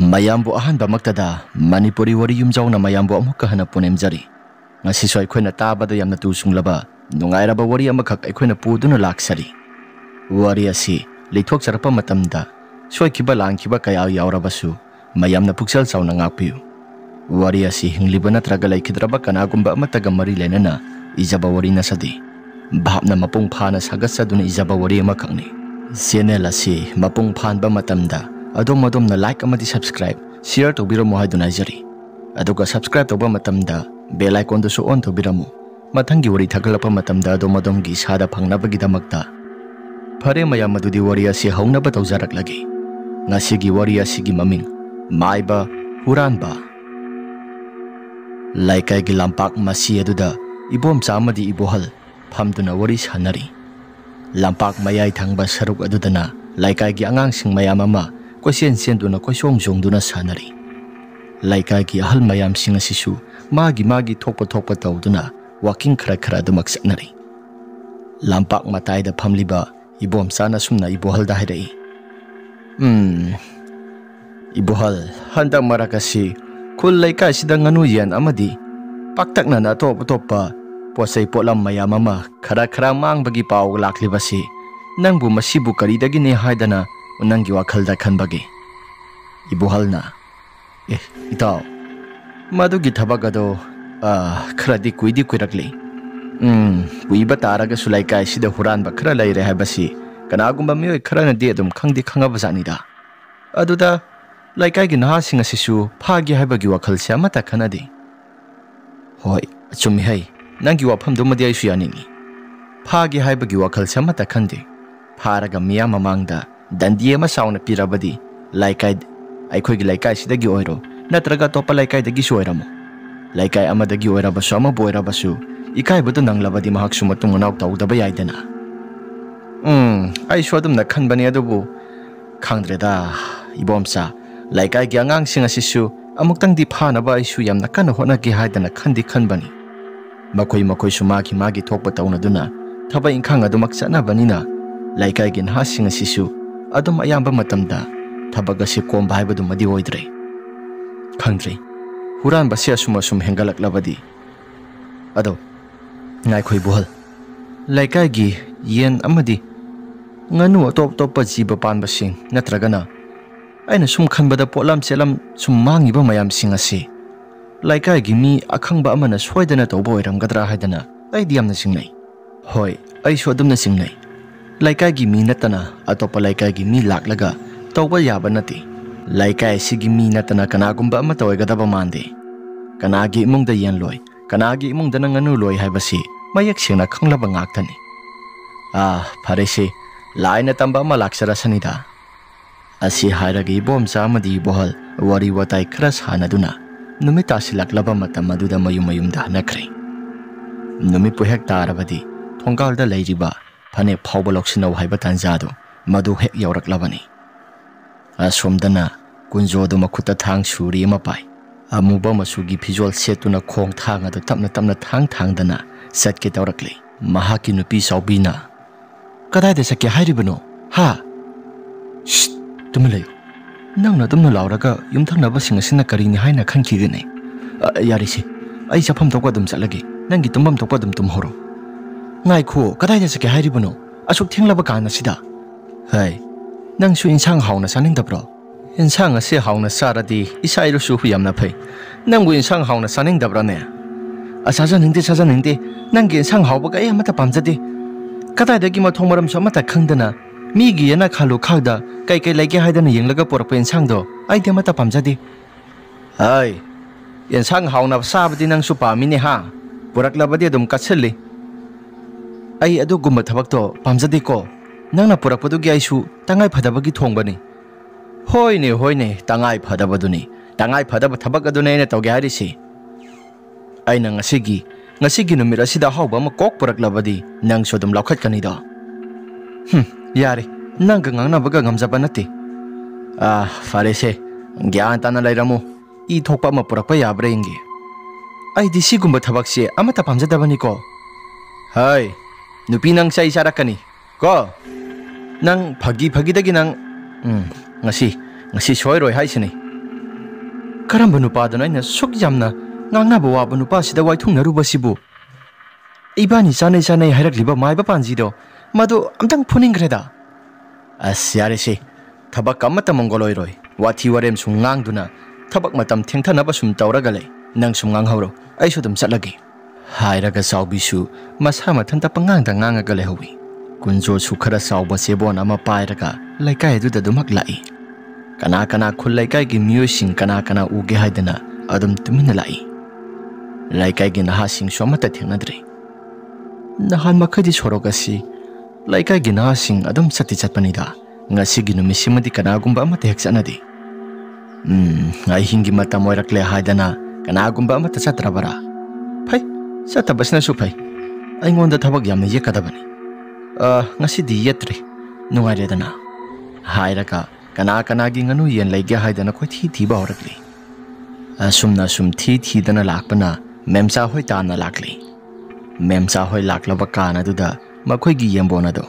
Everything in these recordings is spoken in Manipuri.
mayambu ahanba maktada Manipuri wari yumjauna mayambu amukka hana punemjari ngasi so aikoina tabada yamna tusunglaba nungairaba wari amakak aikoina puduna laksari wari asi leithok charapa matamda soikiba langkiba kaya yaurabasu mayamna puksal chauna ngakpiu wari asi hingliba natraga laikhidraba kanagumba amataga mari lenana ijaba wari nasadi bhapna mapung phana sagatsaduna ijaba wari amakakni channel asi mapung phanba matamda adom na like amadi subscribe share tobiramu haiduna jari aduga subscribe toba matamda bell icon dusu on tobiramu mathangi wari thagalapa matamda adom gi sada phangnabagi damakta phare mayam madudi wari asi haunaba tawjaraklagi ngasigi wari asigi maming maiba huranba laikai gi lampak masi aduda ibom chamadi ibohal phamduna wari sanari lampak mayai thangba saruk adudana laikai gi angang sing mayam ama question senduna koisong jongduna sanari laikai gi ahal mayam sing asisu magi thokpa tawduna walking khara dumak saknari lampak matai da phamliba ibom sana sumna ibohal da haidai ibohal handa marakasi khul laikai sida nganu yan amadi paktakna na topa posai polam mayam ama khara mangbagi paw laklibasi nangbu masibu karidagi ne haidana unangi wakhalda khanbagi ibohalna itaw madugi thabagado khradi kuirakli kuiba taraga sulaikai sida huran ba khara laire habasi kanagumba mioi khara na de adum khangdi khangabazanida aduda laikai gi naha singa sisu phagi habagi wakhal se amata khanadi hoi achumi hai nangi wafam do madi aisu yanini phagi habagi wakhal se amata khande pharaga miya mamangda dandiye ma sauna pirabadi laikai aikhoi gi laikai sidagi oiro natraga topa laikai dagi soiramu laikai amadagi oirabasu ama boirabasu ikai budu nanglabadi mahak sumatung nauk tawdaba yaidana ai shodum na khanbani adubu khangdreda ibomsa laikai gi angang singa sisu amuktang di phana ba isu yamna kana hona gi haidana khandi khanbani makoi su magi thokpa tawna duna thaba inkhang adumak chana banina laikai gi na singa sisu adum ayamba matamda thabaga si komba haibadu madi oidre khangdre huran basia sum hengalak labadi ado ngai khoi bohal laikai gi yen amadi nganu top jiba pan basing natragana aina sum khanbada polam chelam sum mangi ba mayam sing asi laikai gi mi akhangba amana soidana tobo iramgadra haidana ai diamna singnai hoi ai sodumna singnai laikai gi mi natana atopa laikai gi mi laklaga tawba yaba nati laikai sigi mi natana kanagumba ama tawaigadaba mande kanagi imungda yen loi kanagi imungda nganu loi haibasi mayak singna khanglaba ngaktani pharese laina tamba ama laksara sanida asi hairagi bom samadi bohal wari watai khras hanaduna numita silaklaba matam aduda mayum da nakre numi pohek tarabadi thongkalda leiriba phane phawba loksinau haiba tanjado madu hek yauraklabani asomdana kunjodo makhuta thang suri ma pai amuba masugi phijol setuna khong thang adu tapna thangdana satke tawrakli mahaki nupi saubina kadai de sakya hairibano ha tumlay nangna tumna lauraga yumthangna basing asina karini haina khankigene yarisi ai chafam tokwa dum chalagi nangi tumbam tokwa dum tumhoro ngai kho kadai de sakya hairibano asuk thenglaba kana sida hai nangsu insang hauna saningdabro insang ase hauna saradi isairu su huyamna phai nangbu insang hauna saningdabra ne asaja ningde nangi insang hauba ga amata pamjade kadai dagi ma thongmaram samata khangdana migi yana khalu khagda kai laige haidana yenglaga porpa insang do ai de mata pamjade hai insang hauna sabadi nangsu pamine ha puraklabadi dum katselli ai adu gumba thabak to pamjade ko nangna purakpadu gi aisu tangai phadabagi thongbani hoine tangai phadabaduni tangai phadaba thabak adune na tawge harisi aina ngasigi numira sida hawba ma kok puraklabadi nang sodum laukhat kani do yare nang ngangna baga ngamjaba nati farese gyan tana lairamu I thokpa ma purakpa yabre ingi ai disi gumba thabak se amata pamjadabani ko hai nupi nang sai sarakani ko nang phagi dagi nang ngasi soiroi haisini Karamba nupadana aina suk yamna ngangnaba waba nupasida waithungnarubaसिबु Ibani sanay hairakliba maiba panjido madu amtang phuninggreda as yarese thabak amata mongoloiroi wathi warem sum ngangduna thabak matam thengthanaba sum tawraga lei nang sum nganghawro aisu dum chatlagi hairaga saubisu masa mathanta pangangda ngangaga lehowi kunjo su khara sauba sebon ama pairaga laikai du da dumak lai kana kana khul laikai gi myo sing kana kana uge haidana adum tumina lai laikai gi naha sing somata thengnadre nahan makhadi sorogasi laikai gi naha sing adum sati chatpanida ngasi gi numisimadi kana gumba amata heksanadi ai hingi mata moirakle haidana kana gumba amata chatrabara phai chatabasna su phai aingonda thabak yamna yekadabani ngasi di yetre nungaredana hairaga kana kana gi nganu yen leige haidana koi thi ba horakli asumna sum thi dana lakpana memsa hoi ta na lakli memsa hoi laklaba kana duda makhoi gi yembona do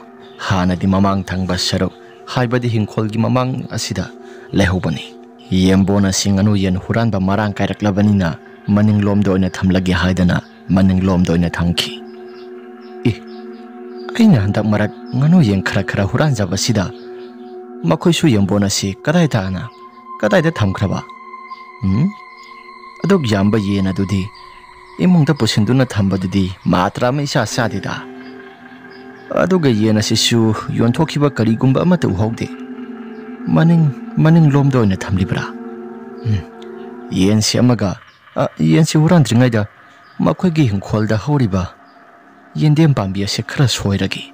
hana di mamang thangba sarok haibadi hingkhol gi mamang asida lehobani yembona singanu yen huran ba marang kairaklabani na maning lom do ina thamlagi haidana maning lom do ina thangki aina handak marak nganu yen khara huran jabasida makhoi su yembona si kadai ta da thamkhraba adok yamba yena dudi imungda pusinduna thambadudi matra ma isa sadida aduga yena sisu yonthokiba karigumba amata uhaude maning lomdo ina thamlibra yen si amaga yen si huran dringaida makhoi gi hingkholda horiba yendem pambi ase khara soiragi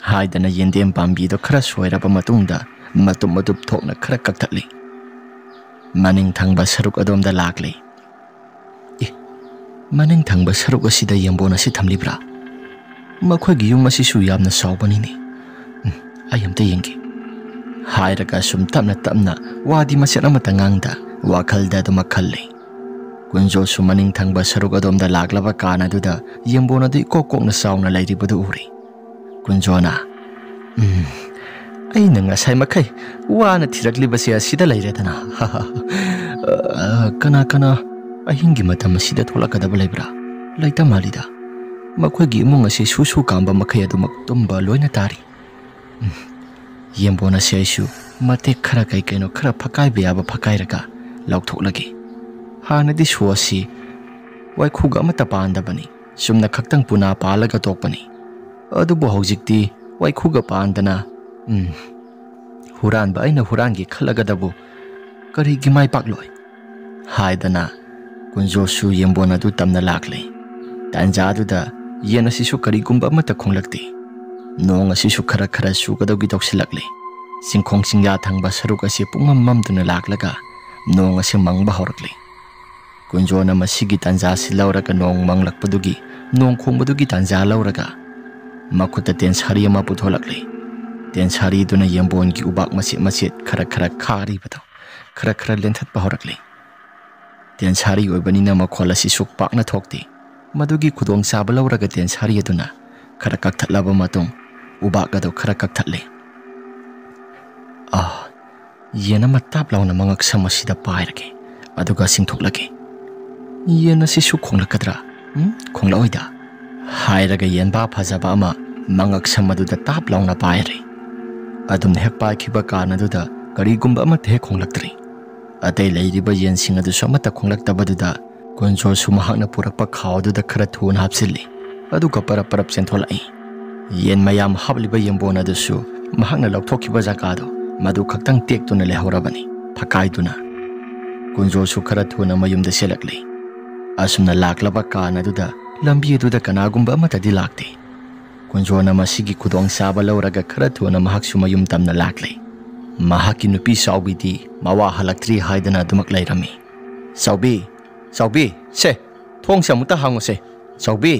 haidana yendem pambi do khara soiraba matungda matum thokna khara kakthali maning thangba saruk adomda lakli maning thangba saruk asida yembona si thamlibra makhoi gi yum asi su yamna saubani ni ayamta yengi hairaga sum tamna wadi masena matangangda wakhalda do makhalle kunjo su maning thangba saruk adomda laklaba kana duda yembona de kokokna sauna lairibadu uri kunjona ai nanga sai makai wana thirakli basi asida lairedana kana ahingi matam asida tholakadaba leibra laita malida makhoi gi mong asi su kamba makai adumak tumba loina tari yembona seisu mate khara kai kaino khara phakai beaba phakai raga laukthok hanadi suasi waikhuga amata pandabani sumna khaktang puna palaga tokpani adubu hojikti waikhuga pandana huran ba aina hurangi khalagadabu kari gi mai pakloi haidana kunjo su yembona du tamna lakle tanja du da yena sisu kari gumba amata khonglakti nong asisu khara su gadogi doksilakle singkhong singya thangba saruk ase pungam mamduna laklaga nong ase mangba horakle kunjona masigi tanja silauraga nong manglakpadugi nong khongbadugi tanja lauraga makuta ten sari ama putholakle ten sari duna yembon gi ubak masit khara khari bado khara lenthat pa horakle ten sari oibanina makhola si suk pakna thokti madugi khudong saba lauraga ten sari aduna khara kakthatlaba matung ubak ado khara kakthatle yena matap launa mangak samasida pairage aduga singthoklage yena si suk khonglakadra khonglaoida hairaga yenba phajaba ama mangak samaduda tap launa paire adum hek pa khiba kana duda karigumba ama the khonglaktri atei leiriba yen sing adu somata khonglaktabaduda kunjo sumahakna purakpa khawduda khara thun hapsilli aduga parap sentholai yen mayam habliba yembona dusu mahakna laukthokhiba jakado madu khaktang tektuna lehorabani phakaiduna kunjo su khara thuna mayumda selakli asumna laklaba kana duda lambi duda kanagumba amata di lakte kunjona masigi khudong saba lauraga khara thuna mahak su mayum tamna lakle mahaki nupi saubidi mawa halaktri haidana dumak lairami saubi se thong samuta hangose saubi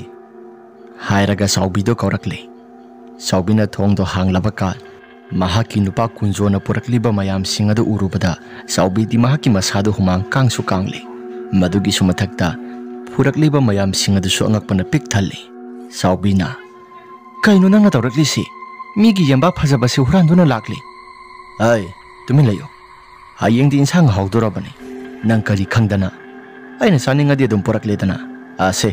hairaga saubi do kaurakle saubina thong do hanglaba ka mahaki nupa kunjona purakliba mayam singadu urubada saubi di mahaki masadu humang kangsu kangle madugi sumathakta purakliba mayam singadu su angakpana pik thalli saubina kaino nang tawrakli si migi yamba phajaba se huranduna lakli ai tumin layo hayeng di insang hawdorabani nang kari khangdana aina saningadi adum porakledana ase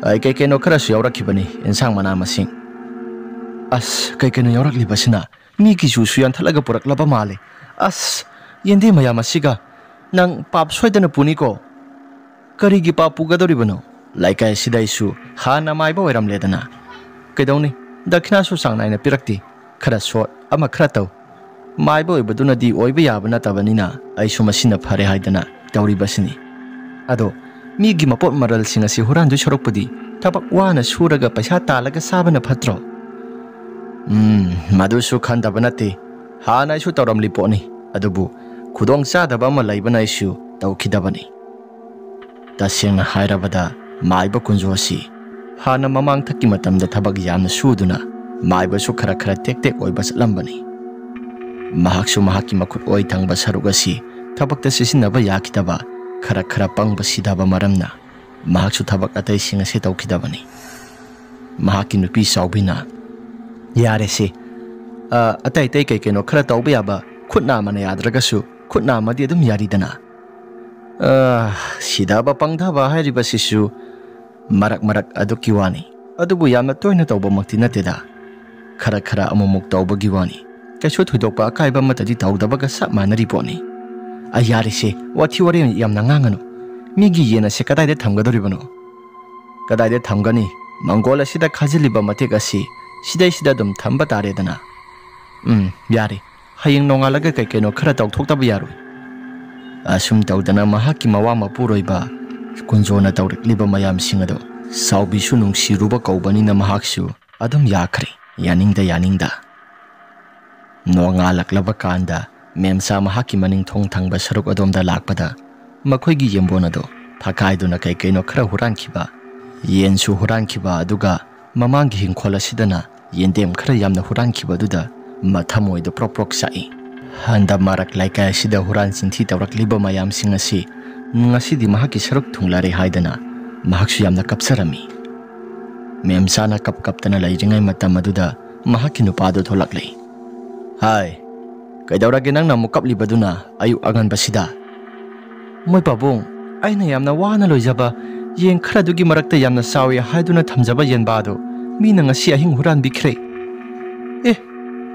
ai kai keno khara su yaurakibani insang mana masing as kai keno yauraklibasina mi ki su suyan thalaga poraklaba male as yendi maya masiga nang pap soidana puni ko kari gi papu gadoribano laikai sidai su hana maiba oiram ledana kaidoni dakhina su sangnaina pirakti khara short ama khara taw maiba oibaduna di oiba yabana tabanina ai su masina phare haidana tawribasini ado mi gi mapot maral singa si huran du sorokpudi tabak wana suraga paisa talaga sabana phatro madu su khandabana te hana su tawram liponi adubu khudong sadaba ma laibana isu tawkhidabani tasengna hairabada maiba kunjo si hana mamang thakki matamda thabak yamna suduna maiba su khara khara tek tek oiba satlambani mahaksu mahaki makhut oi thangba saruga si thabak ta sisinaba yakitaba khara khara pangba sidaba maramna mahaksu thabak atai singa se tawkhidabani mahaki nupi saubina yare se atai tai kai keno khara tawba yaba khutna mana yadragasu khutna madi adum yaridana sidaba pangthaba hairiba sisu marak marak aduki wani adubu yamna toina tawba makti nateda khara khara amumuk tawba giwani kaisu thudokpa akaiba matadi tawdabaga sap manari poni ayari se wathi wari yamna ngangano migi yena se kadaide thamgadoribano kadaide thamgani mangola sida khajiliba matek asi sidai sida dum thamba taredana yari hayeng nongalaga kai keno khara tawthoktabu yaroi asum tawdana mahaki mawa mapuroiba kunjona tawrikliba mayam singado saubisu nungsiruba kaubanina mahaksu adum yakhre yaningda nongalaklaba kanda memsa mahaki maning thong thangba saruk adomda lakpada makhoigi yembonado thakaiduna kai kaino khara hurankiba yensu hurankiba aduga mamangi hingkhola sidana yendem khara yamna hurankiba duda mathamoido proprok sai handa marak laikai sida huran sinthi tawrakliba mayam singasi ngasidi mahaki saruk thunglare haidana mahaksu yamna kapsarami memsana kaptana lairingai matam aduda mahaki nupado tholaklei hai kaidawrage nang namu kapli baduna ayu agan basida moi pabung aina yamna wana loijaba yeng khara dugi marakta yamna sawi haiduna thamjaba yenbado mina ngasi ahing huran bikre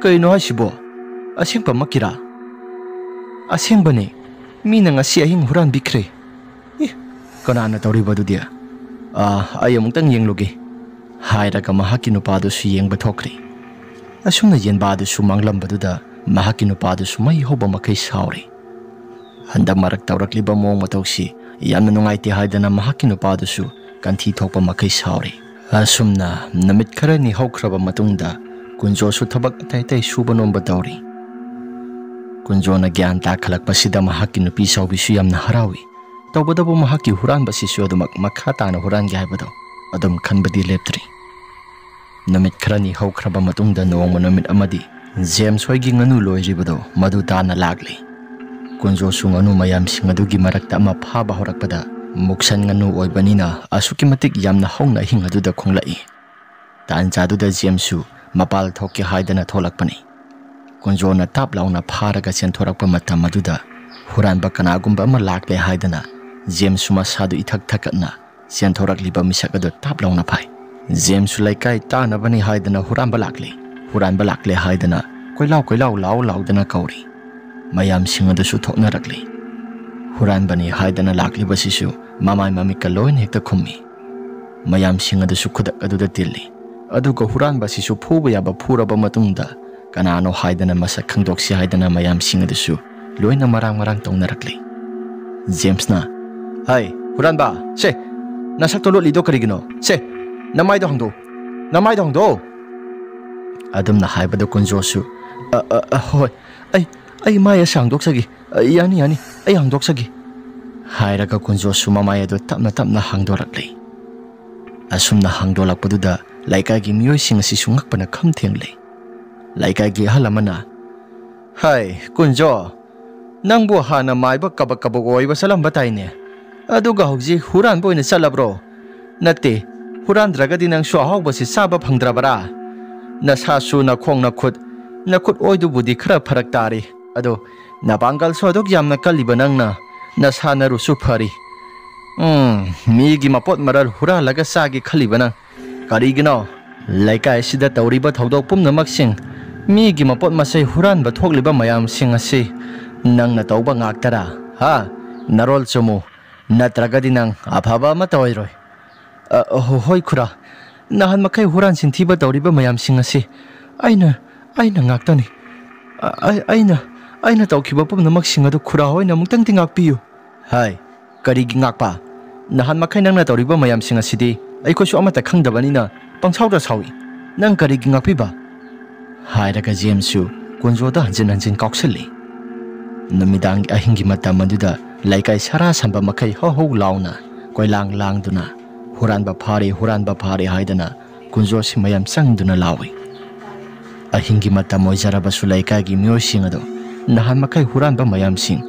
kaino hasibo asengpa makira asengbane mina ngasi ahing huran bikre kanana tawribadu dia ayamungtang yengloge hairaga mahaki nupado su yengba thokre asumna yenbadu su manglambadu mahaki nupado su mai hoba makai sauri handa marak tawrakliba mong matawsi yamna nungaiti haidana mahaki nupado su kanthi thokpa makai sauri asumna namit khara ni haukraba matungda kunjo su thabak tai suba nomba tawri kunjo na gyan ta khalak pasida mahaki nupi saubi su yamna harawi tawbadabu mahaki huran basi su adumak makha tana huran gi haibado adum khanbadi leptri namit khara ni haukraba matungda nongma namit amadi James hoigi nganu loiribado madu tana lagli kunjo su nganu mayam singadugi marakta ama phaba horakpada muksan nganu oibanina asuki matik yamna hongna hingaduda khonglai tan jaduda James su mapal thoki haidana tholakpani kunjo na tap launa pharaga chen thorakpa matam aduda huranba kanagumba ama lakle haidana James su masadu ithak thakatna chen thorakliba misakado tap launa phai James su laikai tana bani haidana huranba lakle haidana koilau laudana kauri mayam singadu su thoknarakle huranba ni haidana lakli basisu mamai mamika loin hekta khummi mayam singadu su khudak aduda tilli aduga huranba sisu phuba yaba phuraba matungda kanano haidana masa khangdoksi haidana mayam singadu loina marang tongnarakle James na hai huranba se nasakto lo lido karigino se namai do adum na haibada kunjosu hoi ai maya sangdoksagi yani ai hangdoksagi hairaga kunjosu mamaya do tapna hangdorakle asumna hangdolakpaduda laikagi miyoi sing asi sungakpana khamthengle laikagi halamana hai kunjo nangbu hana maiba kabak oiba salam bataine aduga hauji huran boina salabro nate huran dragadi nang shu hawba si saba phangdrabara na sasu na khong na khut oidu budi khara pharak tari ado na bangal sodok yamna kaliba nangna Nasanarusu phari. Migi mapot maral huralaga sagi khalibana. Karigino laikai sida tawriba thodok pumnamak sing migi mapot masai huranba thokliba mayam sing asi nangna tawba ngaktara ha narol chumu natragadi nang aphaba ma toiroi hoi khura nahan makai huran sinthiba tawriba mayam sing asi aina ngaktani aina tawkhiba pumnamak sing adu khura hoina mungtang tingakpiyu hai karigi ngakpa nahan makai nangna tawriba mayam sing asidi aikosu amata khangdabanina pangchawda sawi nang karigi ngakpiba hairaga Jamesu kunjoda hanjin kaukselli numidang ahingi matam maduda laikai sara samba makai ho launa koilang duna huranba phari haidana kunjo simayam sangduna lawi ahingi matam moijara basu laikai gi myoising ado nahan makai huranba mayam sing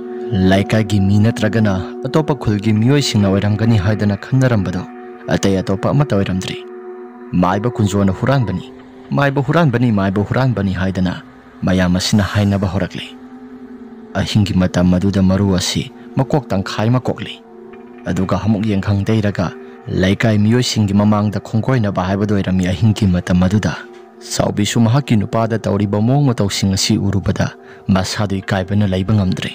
laikai gi minatragana atopa khulgi myoising na oiramgani haidana khannarambado atay atopa amata oiramdri maiba kunjona huranbani maiba huranbani haidana mayam asina hainaba horakli ahingi matam maduda maru asi makok tangkhai makokli aduga hamuk yengkhang deiraga laikai mioisingi mamangda khongkoina ba haibado irami ahingi matam maduda saubisu mahaki nupada tawriba mong matawsing asi urubada masadu ikaibana laiba ngamdre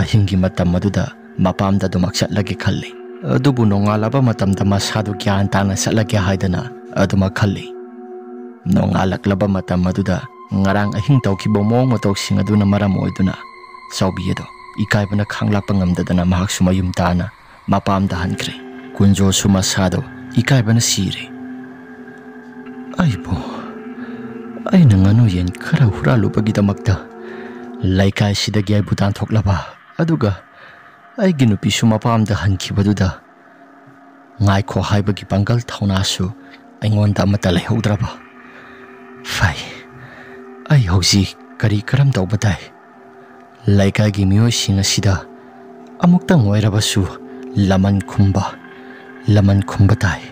ahingi matam maduda mapamda dumak satlagi khalli adubu nongalaba matamda masadu gyan tana satlagi haidana aduma khalli nongalaklaba matam maduda ngarang ahing tawkhiba mong matawsing aduna maram oiduna saubiyado ikaibana khanglakpa ngamdadana mahak sumayum tana mapamda hankre kunjo sumasado ikaibana sire aibo aina nganu yen khara huralupagidamagta laikai sidagi aibu tantoklaba aduga aigi nupi sumapamda hankibaduda ngaikho haibagi pangal thaunasu aingonda amata laihaudraba fai ai hauji kari karam tawbadai laikai gi mioising asida amuktang oirabasu laman khumba tai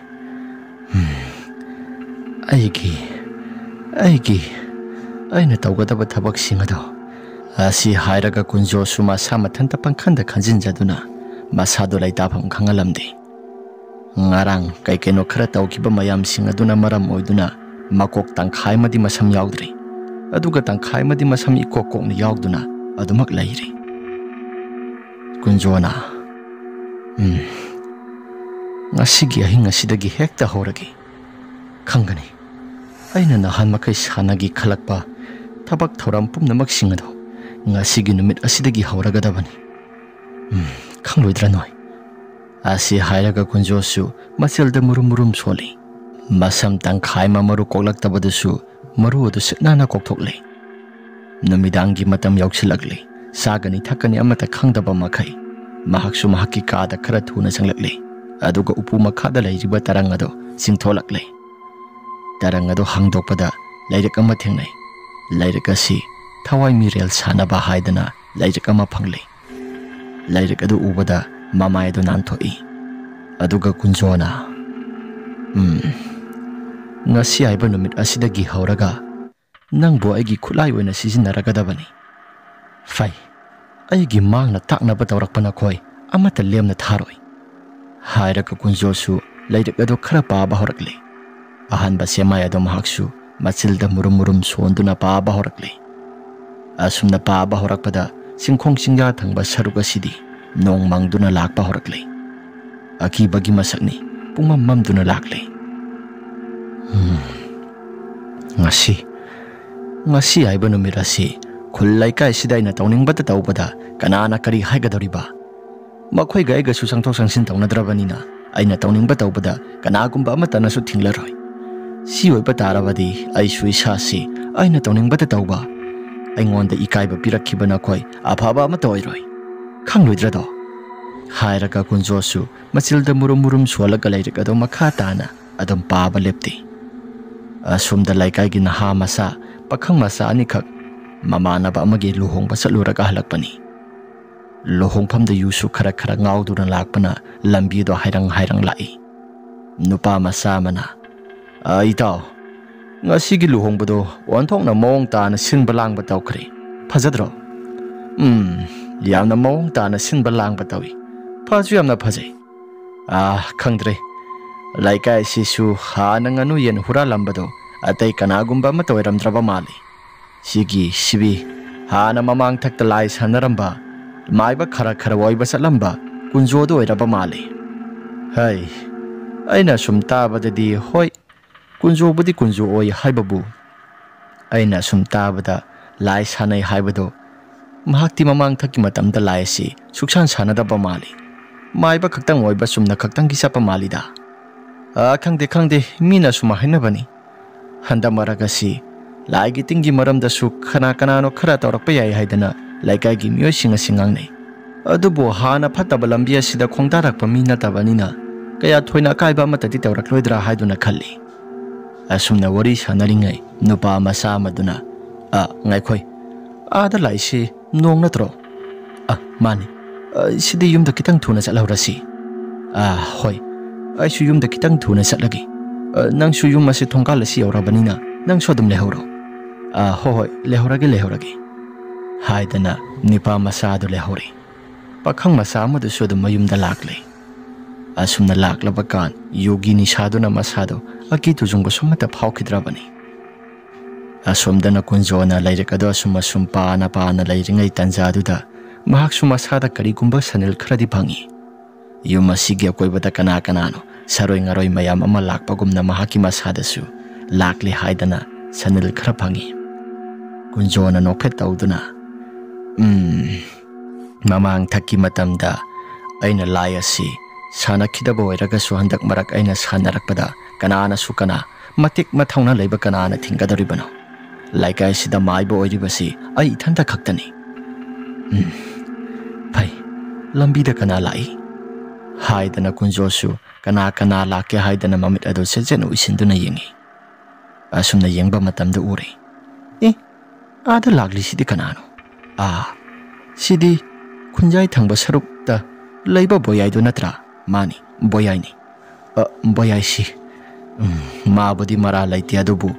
aina tawgadaba thabak singado asi hairaga kunjo suma samathanta pangkhanda khanjinjaduna masado laitafam khangalamdi ngarang kaikeno khara tawkiba mayam singaduna maram oiduna makok tangkhai madi masam yaudri aduga tangkhai madi masam ikokokna yauduna adumak lairi kunjona ngasigi ahing asidagi hekta horagi khangani aina nahan makai sanagi khalakpa thabak thoram pumnamak singado ngasigi numit asidagi horagadabani khangloidra noi asi hairaga kunjosu maselda murum soli masam tangkhai maru koklaktabadusu maru adu siknana kokthokle numidangi matam yauksilakle sagani thakani amata khangdaba makai mahaksu mahaki kada khara thuna sanglakle aduga upu makhada lairiba tarangado singtholakle tarangado hangdokpada lairak ama thengnai lairak asi thawai mirel sanaba haidana lairak ama phangle lairak adu ubada mamai adu nanthoi aduga kunjona ngasi aiba numit asidagi hauraga nangbo aigi khulai oina sizinaragadabani fai aigi mangna taknaba tawrakpana khoi amata lemna tharoi hairaga kunjosu lairak adu khara paaba horakle ahanba semai adu mahaksu machilda murum sonduna paaba horakle asumna paaba horakpada singkhong singya thangba saruga sidi nong mangduna lakpa horakle akibagi masakni pungmam mamduna lakle ngasi aiba numirasi khulai kai sidaina tawningbata tawbada kanana kari haigadoriba makhoi ga aiga susangthok sangsin tawnadrabanina aina tawningba tawbada kanagumba amatana su thinglaroi si oiba tarabadi ai suisasi aina tawningbata tawba aingonda ikaiba pirakhibana khoi aphaba amata oiroi khangloidrado hairaga kunjosu machilda murum swalaga lairaga do makha tana adum paaba lepti asumda laikai gi naha masa pakhang masa ani khak mamanaba amagi luhongba saluraga halakpani lohongphamda yusu khara ngauduna lakpana lambi do hairang lai nupa masa mana aitaw ngasigi luhongbodo onthokna mong tana sinba langba tawkhri phajadro ꯌꯥꯝꯅ ꯃꯑꯣꯡ ꯇꯥꯅ ꯁꯤꯟꯕ ꯂꯥꯡꯕ ꯇꯧꯏ ꯐꯁꯨ ꯌꯥꯝꯅ ꯐꯖꯩ ꯈꯪꯗ꯭ꯔꯦ ꯂꯩꯀꯥꯏ ꯑꯁꯤꯁꯨ ꯍꯥꯟꯅ ꯉꯥꯅꯨ ꯌꯦꯟ ꯍꯨꯔꯥꯜꯂꯝꯕꯗꯣ ꯑꯇꯩ ꯀꯅꯥꯒꯨꯝꯕ ꯑꯃꯠꯇ ꯑꯣꯏꯔꯝꯗ꯭ꯔꯕ ꯃꯥꯜꯂꯤ ꯁꯤꯕꯤ ꯍꯥꯟꯅ ꯃꯃꯥꯡꯊꯛꯇ ꯂꯥꯏ ꯁꯥꯟꯅꯔꯝꯕ ꯃꯥꯏꯕ ꯈꯔ ꯑꯣꯏꯕ ꯆꯠꯂꯝꯕ ꯀꯨꯟꯖꯣꯗꯣ ꯑꯣꯏꯔꯕ ꯃꯥꯜꯂꯤ ꯑꯩꯅ ꯁꯨꯝ ꯇꯥꯕꯗꯗꯤ ꯍꯣꯏ ꯀꯨꯟꯖꯣꯕꯨꯗꯤ ꯀꯨꯟꯖꯣ ꯑꯣꯏ ꯍꯥꯏꯕꯕꯨ ꯑꯩꯅ ꯁꯨꯝ ꯇꯥꯕꯗ ꯂꯥꯏ ꯁꯥꯟꯅꯩ ꯍꯥꯏꯕꯗꯣ ꯃꯍꯥꯛꯇꯤ ꯃꯃꯥꯡꯊꯛꯀꯤ ꯃꯇꯝꯗ ꯂꯥꯏ ꯑꯁꯤ ꯁꯨꯛꯁꯥꯟ ꯁꯥꯟꯅꯗꯕ ꯃꯥꯜꯂꯤ ꯃꯥꯏꯕ ꯈꯛꯇꯪ ꯑꯣꯏꯕ ꯆꯨꯝꯅ ꯈꯛꯇꯪꯒꯤ ꯆꯠꯄ ꯃꯥꯜꯂꯤꯗ ꯈꯪꯗꯦ ꯃꯤꯅ ꯁꯨꯝ ꯍꯥꯏꯅꯕꯅꯤ ꯍꯟꯗꯛ ꯃꯔꯛ ꯑꯁꯤ ꯂꯥꯏꯒꯤ ꯇꯤꯡꯒꯤ ꯃꯔꯝꯗꯁꯨ ꯀꯅꯥꯅꯣ ꯈꯔ ꯇꯧꯔꯛꯄ ꯌꯥꯏ ꯍꯥꯏꯗꯅ ꯂꯩꯀꯥꯏꯒꯤ ꯃꯤꯑꯣꯏꯁꯤꯡ ꯑꯁꯤ ꯉꯥꯡꯅꯩ ꯑꯗꯨꯕꯨ ꯍꯥꯟꯅ ꯐꯠꯇꯕ ꯂꯝꯕꯤ ꯑꯁꯤꯗ ꯈꯣꯡꯗꯥꯔꯛꯄ ꯃꯤ ꯅꯠꯇꯕꯅꯤꯅ ꯀꯌꯥ ꯊꯣꯏꯅ ꯑꯀꯥꯏꯕ ꯑꯃꯠꯇꯗꯤ ꯇꯧꯔꯛꯂꯣꯏꯗ꯭ꯔꯥ ꯍꯥꯏꯗꯨꯅ ꯈꯜꯂꯤ ꯑꯁꯨꯝꯅ ꯋꯥꯔꯤ ꯁꯥꯟꯅꯔꯤꯉꯩ ꯅꯨꯄꯥ ꯃꯆꯥ ꯑꯃꯗꯨꯅ ꯉꯥꯏꯈꯣꯏ ꯑꯥꯗ ꯂꯥꯛꯏꯁꯤ ꯅꯣꯡ ꯅꯠꯇ꯭ꯔꯣ ꯃꯥꯅꯤ ꯁꯤꯗꯤ ꯌꯨꯝꯗ ꯈꯤꯇꯪ ꯊꯨꯅ ꯆꯠꯍꯧꯔꯁꯤ ꯍꯣꯏ ꯑꯩꯁꯨ ꯌꯨꯝꯗ ꯈꯤꯇꯪ ꯊꯨꯅ ꯆꯠꯂꯒꯦ ꯅꯪꯁꯨ ꯌꯨꯝ ꯑꯁꯤ ꯊꯣꯡꯒꯥꯜ ꯑꯁꯤ ꯌꯧꯔꯕꯅꯤꯅ ꯅꯪꯁꯨ ꯑꯗꯨꯝ ꯂꯩꯍꯧꯔꯣ ꯍꯣꯏ ꯂꯩꯍꯧꯔꯒꯦ ꯍꯥꯏꯗꯅ ꯅꯨꯄꯥ ꯃꯆꯥꯗꯨ ꯂꯩꯍꯧꯔꯤ ꯄꯥꯈꯪ ꯃꯆꯥ ꯑꯃꯗꯨꯁꯨ ꯑꯗꯨꯝ ꯃꯌꯨꯝꯗ ꯂꯥꯛꯂꯦ ꯑꯁꯨꯝꯅ ꯂꯥꯛꯂꯕ ꯀꯥꯟ ꯌꯨꯒꯤ ꯅꯤꯁꯥꯗꯨꯅ ꯃꯁꯥꯗꯣ ꯑꯀꯤ ꯇꯨꯖꯨꯡꯕ ꯁꯨꯃꯠꯇ ꯐꯥꯎꯈꯤꯗ꯭ꯔꯕꯅꯤ ꯑꯁꯣꯝꯗꯅ ꯀꯨꯟꯖꯣꯅ ꯂꯩꯔꯛ ꯑꯗꯨ ꯑꯁꯨꯝ ꯄꯥꯅ ꯂꯩꯔꯤꯉꯩ ꯇꯟꯖꯥꯗꯨꯗ ꯃꯍꯥꯛꯁꯨ ꯃꯁꯥꯗ ꯀꯔꯤꯒꯨꯝꯕ ꯁꯅꯤꯜ ꯈꯔꯗꯤ ꯐꯪꯏ ꯌꯨꯝ ꯑꯁꯤꯒꯤ ꯑꯀꯣꯏꯕꯗ ꯀꯅꯥꯅꯣ ꯁꯔꯣꯏ ꯉꯔꯣꯏ ꯃꯌꯥꯝ ꯑꯃ ꯂꯥꯛꯄꯒꯨꯝꯅ ꯃꯍꯥꯛꯀꯤ ꯃꯁꯥꯗꯁꯨ ꯂꯥꯛꯂꯦ ꯍꯥꯏꯗꯅ ꯁꯅꯤꯜ ꯈꯔ ꯐꯪꯏ ꯀꯨꯟꯖꯣꯅ ꯅꯣꯛꯐꯦꯠ ꯇꯧꯗꯨꯅ ꯃꯃꯥꯡꯊꯛꯀꯤ ꯃꯇꯝꯗ ꯑꯩꯅ ꯂꯥꯏ ꯑꯁꯤ ꯁꯥꯟꯅꯈꯤꯗꯕ ꯑꯣꯏꯔꯒꯁꯨ ꯍꯟꯗꯛ ꯃꯔꯛ ꯑꯩꯅ ꯁꯥꯟꯅꯔꯛꯄꯗ ꯀꯅꯥꯅꯁꯨ ꯃꯇꯤꯛ ꯃꯊꯧꯅꯥ ꯂꯩꯕ ꯀꯅꯥꯅ ꯊꯤꯡꯒꯗꯧꯔꯤꯕꯅꯣ ꯂꯩꯀꯥꯏꯁꯤꯗ ꯃꯥꯏꯕ ꯑꯣꯏꯔꯤꯕꯁꯤ ꯑꯩ ꯏꯊꯟꯇ ꯈꯛꯇꯅꯤ ꯐꯩ ꯂꯝꯕꯤꯗ ꯀꯅꯥ ꯂꯥꯛꯏ ꯍꯥꯏꯗꯅ ꯀꯨꯟꯖꯣꯁꯨ ꯀꯅꯥ ꯂꯥꯛꯀꯦ ꯍꯥꯏꯗꯅ ꯃꯃꯤꯠ ꯑꯗꯨ ꯆꯦꯠꯆꯦꯠꯅ ꯎꯏꯁꯤꯟꯗꯨꯅ ꯌꯦꯡꯉꯤ ꯑꯁꯨꯝꯅ ꯌꯦꯡꯕ ꯃꯇꯝꯗ ꯎꯔꯦ ꯑꯥꯗ ꯂꯥꯛꯂꯤꯁꯤꯗꯤ ꯀꯅꯥꯅꯣ ꯁꯤꯗꯤ ꯈꯨꯟꯖꯥꯏ ꯊꯪꯕ ꯁꯔꯨꯛꯇ ꯂꯩꯕ ꯕꯣꯌꯥꯏꯗꯨ ꯅꯠꯇ꯭ꯔꯥ ꯃꯥꯅꯤ ꯕꯣꯌꯥꯏꯅꯤ ꯕꯣꯌꯥꯏꯁꯤ ꯃꯥꯕꯨꯗꯤ ꯃꯔꯥ ꯂꯩꯇꯦ ꯑꯗꯨꯕꯨ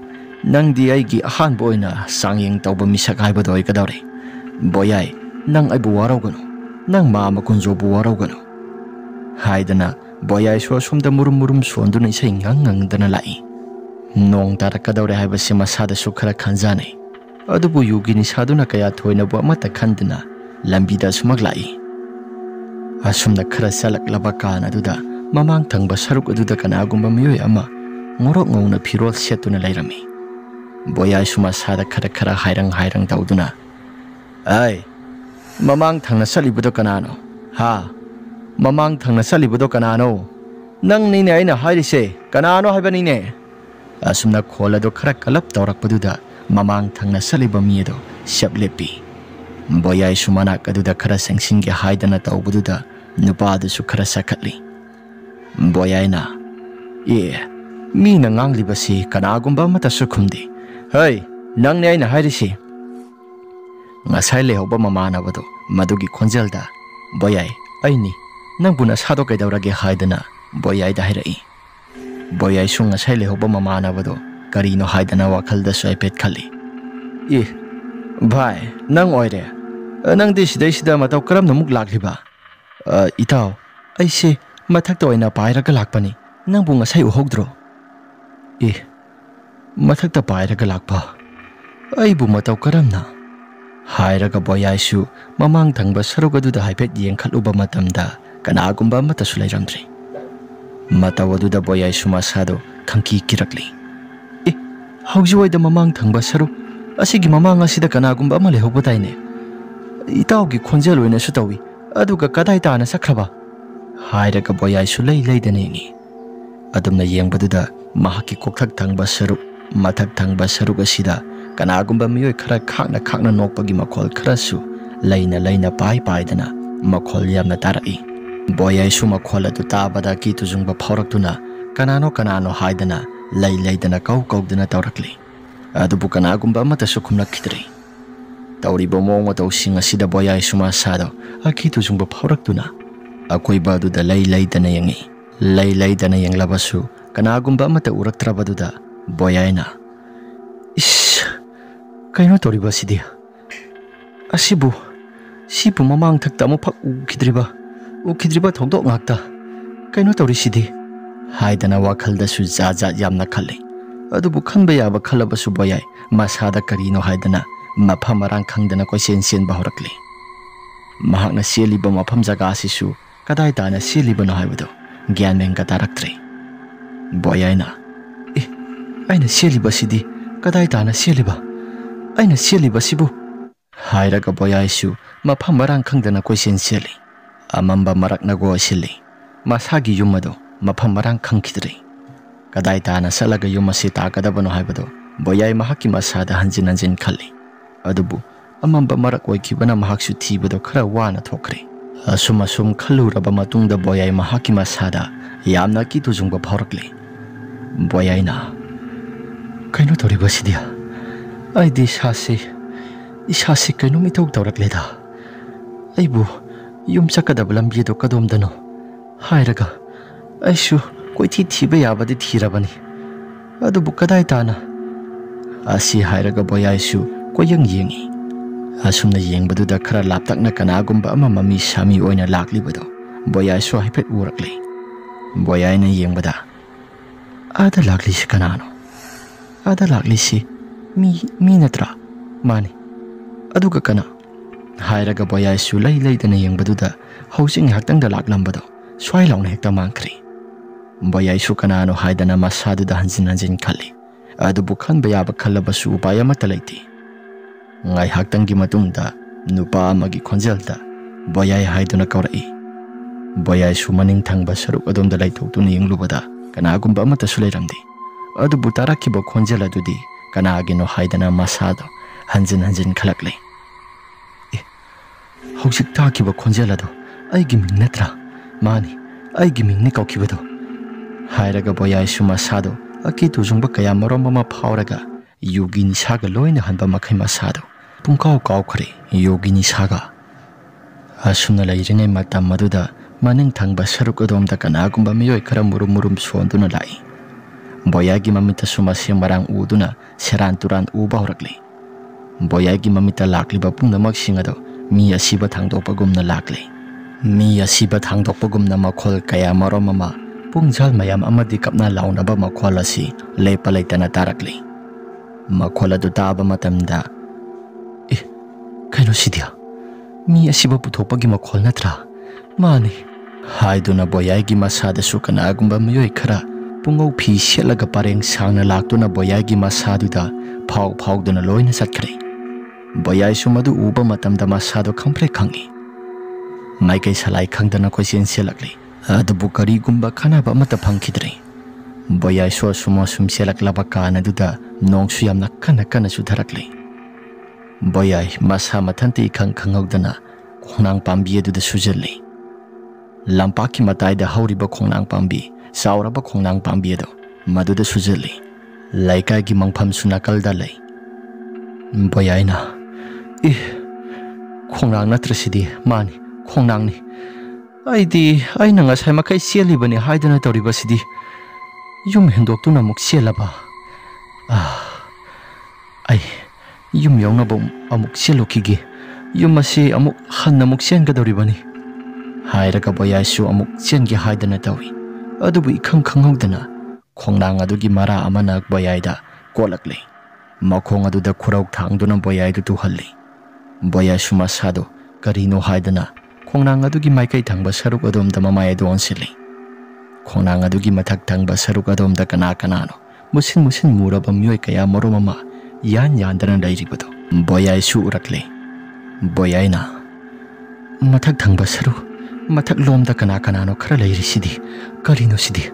ꯅꯪꯗꯤ ꯑꯩꯒꯤ ꯑꯍꯥꯟꯕ ꯑꯣꯏꯅ ꯆꯥꯡꯌꯦꯡ ꯇꯧꯕ ꯃꯤꯁꯛ ꯍꯥꯏꯕꯗꯣ ꯑꯣꯏꯒꯗꯧꯔꯦ ꯕꯣꯌꯥꯏ ꯅꯪ ꯑꯩꯕꯨ ꯋꯥꯔꯧꯒꯅꯨ ꯅꯪ ꯃꯥꯝꯃ ꯀꯨꯟꯖꯣꯕꯨ ꯋꯥꯔꯧꯒꯅꯨ ꯍꯥꯏꯗꯅ ꯕꯣꯌꯥꯏꯁꯨ ꯑꯁꯣꯝꯗ ꯃꯨꯔꯨꯝ ꯁꯣꯟꯗꯨꯅ ꯏꯁꯩ ꯉꯪꯗꯅ ꯂꯥꯛꯏ ꯅꯣꯡ ꯇꯥꯔꯛꯀꯗꯧꯔꯦ ꯍꯥꯏꯕꯁꯤ ꯃꯁꯥꯗꯁꯨ ꯈꯔ ꯈꯟꯖꯥꯅꯩ ꯑꯗꯨꯕꯨ ꯌꯨꯒꯤ ꯅꯤꯁꯥꯗꯨꯅ ꯀꯌꯥ ꯊꯣꯏꯅꯕꯨ ꯑꯃꯠꯇ ꯈꯟꯗꯅ ꯂꯝꯕꯤꯗ ꯁꯨꯃꯛ ꯂꯥꯛꯏ ꯑꯁꯨꯝꯅ ꯈꯔ ꯆꯠꯂꯛꯂꯕ ꯀꯥꯟ ꯑꯗꯨꯗ ꯃꯃꯥꯡ ꯊꯪꯕ ꯁꯔꯨꯛ ꯑꯗꯨꯗ ꯀꯅꯥꯒꯨꯝꯕ ꯃꯤꯑꯣꯏ ꯑꯃ ꯉꯧꯔꯣꯛ ꯉꯧꯅ ꯐꯤꯔꯣꯜ ꯁꯦꯠꯇꯨꯅ ꯂꯩꯔꯝꯃꯤ ꯕꯣꯌꯥꯏꯁꯨ ꯃꯁꯥꯗ ꯈꯔ ꯍꯥꯏꯔꯪ ꯇꯧꯗꯨꯅ ꯃꯃꯥꯡ ꯊꯪꯅ ꯆꯠꯂꯤꯕꯗꯣ ꯀꯅꯥꯅꯣ ꯃꯃꯥꯡ ꯊꯪꯅ ꯆꯠꯂꯤꯕꯗꯣ ꯀꯅꯥꯅꯣ ꯅꯪꯅꯤꯅꯦ ꯑꯩꯅ ꯍꯥꯏꯔꯤꯁꯦ ꯀꯅꯥꯅꯣ ꯍꯥꯏꯕꯅꯤꯅꯦ ꯑꯁꯨꯝꯅ ꯈꯣꯜ ꯑꯗꯨ ꯈꯔ ꯀꯂꯞ ꯇꯧꯔꯛꯄꯗꯨꯗ ꯃꯃꯥꯡ ꯊꯪꯅ ꯆꯠꯂꯤꯕ ꯃꯤ ꯑꯗꯣ ꯁꯦꯞ ꯂꯦꯞꯄꯤ ꯕꯣꯌꯥꯏꯁꯨ ꯃꯅꯥꯛ ꯑꯗꯨꯗ ꯈꯔ ꯆꯪꯁꯤꯟꯒꯦ ꯍꯥꯏꯗꯅ ꯇꯧꯕꯗꯨꯗ ꯅꯨꯄꯥꯗꯨꯁꯨ ꯈꯔ ꯆꯈꯠꯂꯤ ꯕꯣꯌꯥꯏꯅ ꯃꯤꯅ ꯉꯥꯡꯂꯤꯕꯁꯤ ꯀꯅꯥꯒꯨꯝꯕ ꯑꯃꯠꯇꯁꯨ ꯈꯨꯝꯗꯦ ꯅꯪꯅꯦ ꯑꯩꯅ ꯍꯥꯏꯔꯤꯁꯤ ꯉꯁꯥꯏ ꯂꯩꯍꯧꯕ ꯃꯃꯥꯟꯅꯕꯗꯣ ꯃꯗꯨꯒꯤ ꯈꯣꯟꯖꯦꯜꯗ ꯕꯣꯌꯥꯏ ꯑꯩꯅꯤ ꯅꯪꯕꯨ ꯅꯁꯥꯗꯣ ꯀꯩꯗꯧꯔꯒꯦ ꯍꯥꯏꯗꯅ ꯕꯣꯌꯥꯏꯗ ꯍꯥꯏꯔꯛꯏ ꯕꯣꯌꯥꯏꯁꯨ ꯉꯁꯥꯏ ꯂꯩꯍꯧꯕ ꯃꯃꯥꯟꯅꯕꯗꯣ ꯀꯔꯤꯅꯣ ꯍꯥꯏꯗꯅ ꯋꯥꯈꯜꯗꯁꯨ ꯍꯥꯏꯐꯦꯠ ꯈꯜꯂꯤ ꯚꯥꯏ ꯅꯪ ꯑꯣꯏꯔꯦ ꯅꯪꯗꯤ ꯁꯤꯗꯩꯁꯤꯗ ꯃꯇꯧ ꯀꯔꯝꯅ ꯑꯃꯨꯛ ꯂꯥꯛꯂꯤꯕ ꯏꯇꯥꯎ ꯑꯩꯁꯦ ꯃꯊꯛꯇ ꯑꯣꯏꯅ ꯄꯥꯏꯔꯒ ꯂꯥꯛꯄꯅꯤ ꯅꯪꯕꯨ ꯉꯁꯥꯏ ꯎꯍꯧꯗ꯭ꯔꯣ ꯃꯊꯛꯇ ꯄꯥꯏꯔꯒ ꯂꯥꯛꯄ ꯑꯩꯕꯨ ꯃꯇꯧ ꯀꯔꯝꯅ ꯍꯥꯏꯔꯒ ꯕꯣꯌꯥꯏꯁꯨ ꯃꯃꯥꯡ ꯊꯪꯕ ꯁꯔꯨꯛ ꯑꯗꯨꯗ ꯍꯥꯏꯐꯦꯠ ꯌꯦꯡꯈꯠꯂꯨꯕ ꯃꯇꯝꯗ ꯀꯅꯥꯒꯨꯝꯕ ꯑꯃꯠꯇꯁꯨ ꯂꯩꯔꯝꯗ꯭ꯔꯦ ꯃꯇꯧ ꯑꯗꯨꯗ ꯕꯣꯌꯥꯏꯁꯨ ꯃꯁꯥꯗꯣ ꯈꯪꯀꯤ ꯀꯤꯔꯛꯂꯤ ꯍꯧꯖꯤꯛꯋꯥꯏꯗ ꯃꯃꯥꯡ ꯊꯪꯕ ꯁꯔꯨꯛ ꯑꯁꯤꯒꯤ ꯃꯃꯥꯡ ꯑꯁꯤꯗ ꯀꯅꯥꯒꯨꯝꯕ ꯑꯃ ꯂꯩꯍꯧꯕ ꯇꯥꯏꯅꯦ ꯏꯇꯥꯎꯒꯤ ꯈꯣꯟꯖꯦꯜ ꯑꯣꯏꯅꯁꯨ ꯇꯧꯏ ꯑꯗꯨꯒ ꯀꯗꯥꯏ ꯇꯥꯅ ꯆꯠꯈ꯭ꯔꯕ ꯍꯥꯏꯔꯒ ꯕꯣꯌꯥꯏꯁꯨ ꯂꯩꯗꯅ ꯌꯦꯡꯉꯤ ꯑꯗꯨꯝꯅ ꯌꯦꯡꯕꯗꯨꯗ ꯃꯍꯥꯛꯀꯤ ꯀꯣꯛꯊꯛ ꯊꯪꯕ ꯁꯔꯨꯛ ꯃꯊꯛ ꯊꯪꯕ ꯁꯔꯨꯛ ꯑꯁꯤꯗ ꯀꯅꯥꯒꯨꯝꯕ ꯃꯤꯑꯣꯏ ꯈꯔ ꯈꯥꯛꯅ ꯅꯣꯛꯄꯒꯤ ꯃꯈꯣꯜ ꯈꯔꯁꯨ ꯂꯩꯅ ꯄꯥꯏꯗꯅ ꯃꯈꯣꯜ ꯌꯥꯝꯅ ꯇꯥꯔꯛꯏ ꯕꯣꯌꯥꯏꯁꯨ ꯃꯈꯣꯜ ꯑꯗꯨ ꯇꯥꯕꯗ ꯑꯀꯤ ꯇꯨꯖꯨꯡꯕ ꯐꯥꯎꯔꯛꯇꯨꯅ ꯀꯅꯥꯅꯣ ꯍꯥꯏꯗꯅ ꯂꯩꯗꯅ ꯀꯧꯗꯨꯅ ꯇꯧꯔꯛꯂꯤ ꯑꯗꯨꯕꯨ ꯀꯅꯥꯒꯨꯝꯕ ꯑꯃꯠꯇꯁꯨ ꯈꯨꯝꯂꯛꯈꯤꯗ꯭ꯔꯦ ꯇꯧꯔꯤꯕ ꯃꯑꯣꯡ ꯃꯇꯧꯁꯤꯡ ꯑꯁꯤꯗ ꯕꯣꯌꯥꯏꯁꯨ ꯃꯁꯥꯗꯣ ꯑꯀꯤ ꯇꯨꯖꯨꯡꯕ ꯐꯥꯎꯔꯛꯇꯨꯅ ꯑꯀꯣꯏꯕ ꯑꯗꯨꯗ ꯂꯩꯗꯅ ꯌꯦꯡꯉꯤ ꯂꯩꯗꯅ ꯌꯦꯡꯂꯕꯁꯨ ꯀꯅꯥꯒꯨꯝꯕ ꯑꯃꯠꯇ ꯎꯔꯛꯇ꯭ꯔꯕꯗꯨꯗ ꯕꯣꯌꯥꯏꯅ ꯀꯩꯅꯣ ꯇꯧꯔꯤꯕꯁꯤꯗꯤ Sibu mamang thakta amuk ukidriba thongdok ngakta kaino tawrisiди haidana wakhaldasu jaja yamna khalli adubu khanba yaba khalabasu boyai masada karino haidana mafam marang khangdana koisen senba horakli mahakna seliba mafam jaga asisu kadai tana selibano haibado gyan menga taraktre boyaina aina seliba sidi kadai tana seliba aina seliba sibu hairaga boyaisu mafam marang khangdana koisen seli amamba marakna go sili masagi yumado mafam marang khangkidri kadai tana salaga yumasi takadabano haibado boyai mahaki masada hanjin khalli adubu amamba marak oikibana mahaksu thibado khara wana thokre asum khaluraba matungda boyai mahaki masada yamna ki tujungba phaurakle boyaina kaino toribasidia aidi isasi kaino mithok tawrakleda aibu yum sakadaba lambido kadomdano hairaga aisu koithi thiba yabadi thirabani adubu kadai tana asi hairaga boyaisu koyang yengi asumna yengbaduda khara laptakna kanagumba ama mami sami oina laklibado boyaisu haipet urakle boyaina yengbada ada laklisi kanano ada laklisi mi natra mani aduga kana hairaga boyaisu leidana yengbaduda housing haktangda laklambado swai launa hekta mangkhri boyaisu kanano haidana masaduda hanjin khalli adubu khanba yaba khallabasu upaya mata leiti ngai haktangi matungda nupa amagi khonjelda boyai haiduna kaurai boyaisu maning thangba saruk adomda laithoktuna yenglubada kanagumba amata suleiramdi adubu tarakiba khonjel adudi kanagino haidana masado hanjin khalakle housik takiba khonjel ado aigi ming natra mani aigi ming ni kaukibado hairaga boyaisu masado aki tujungba kaya marom ama phauraga yogi nisaga loina hanba makhai masado pungkau khre yogi nisaga asumna lairingai matam maduda maning thangba saruk adomda kanagumba miyoi khara murum sonduna lai boyagi mamita suma marang uduna seran turan uba horakle boyagi mamita lakliba pungnamak singado mi asiba thangdokpagumna lakle mi asiba thangdokpagumna makhol kaya marom ama pungjal mayam amadi kapna launaba makhol asi lepa leitana tarakle makhol adu taba matamda kaino sidia mi asiba puthopagi makhol natra mani haiduna boyagi masada sukana agumba miyoi khara pungau phi selaga pareng sangna laktuna boyagi masaduda phawduna loina satkre boyai sumadu uba matamda masado khamphre khangi maikai salai khangdana koisen selakle adubu kari gumba khana ba mata phangkhidre boyai sum selaklaba kana duda nongsu yamna kana sudharakle boyai masa mathanti khanghaudana khonang pambi duda sujelli lampaki matai da hauriba khonang pambi sauraba khonang pambi do maduda sujelli laikai gi mangpham sunakalda lei boyaina khonang natrasidi mani khonang ni aina ngasai makai selibani haidana toribasidi yum hendoktuna muk selaba ai yum yongna bom amuk selokige yum ase amuk hanna muk sengadoribani hairaga boyaisu amuk sengi haidana tawi adubu ikhanghaudana khongnang adugi mara amana boyaida kolakle makhong aduda khurau thangduna boyaidu tuhalli boyaisu masado karino haidana khongnang adugi maikai thangba saruk adomda mamai adu onsili khongnang adugi mathak thangba saruk adomda kanano musin muraba myoi kaya moromama yandana lairibado boyaisu urakle boyaina mathak thangba saruk mathak lomda kanano khara lairisidi karino sidi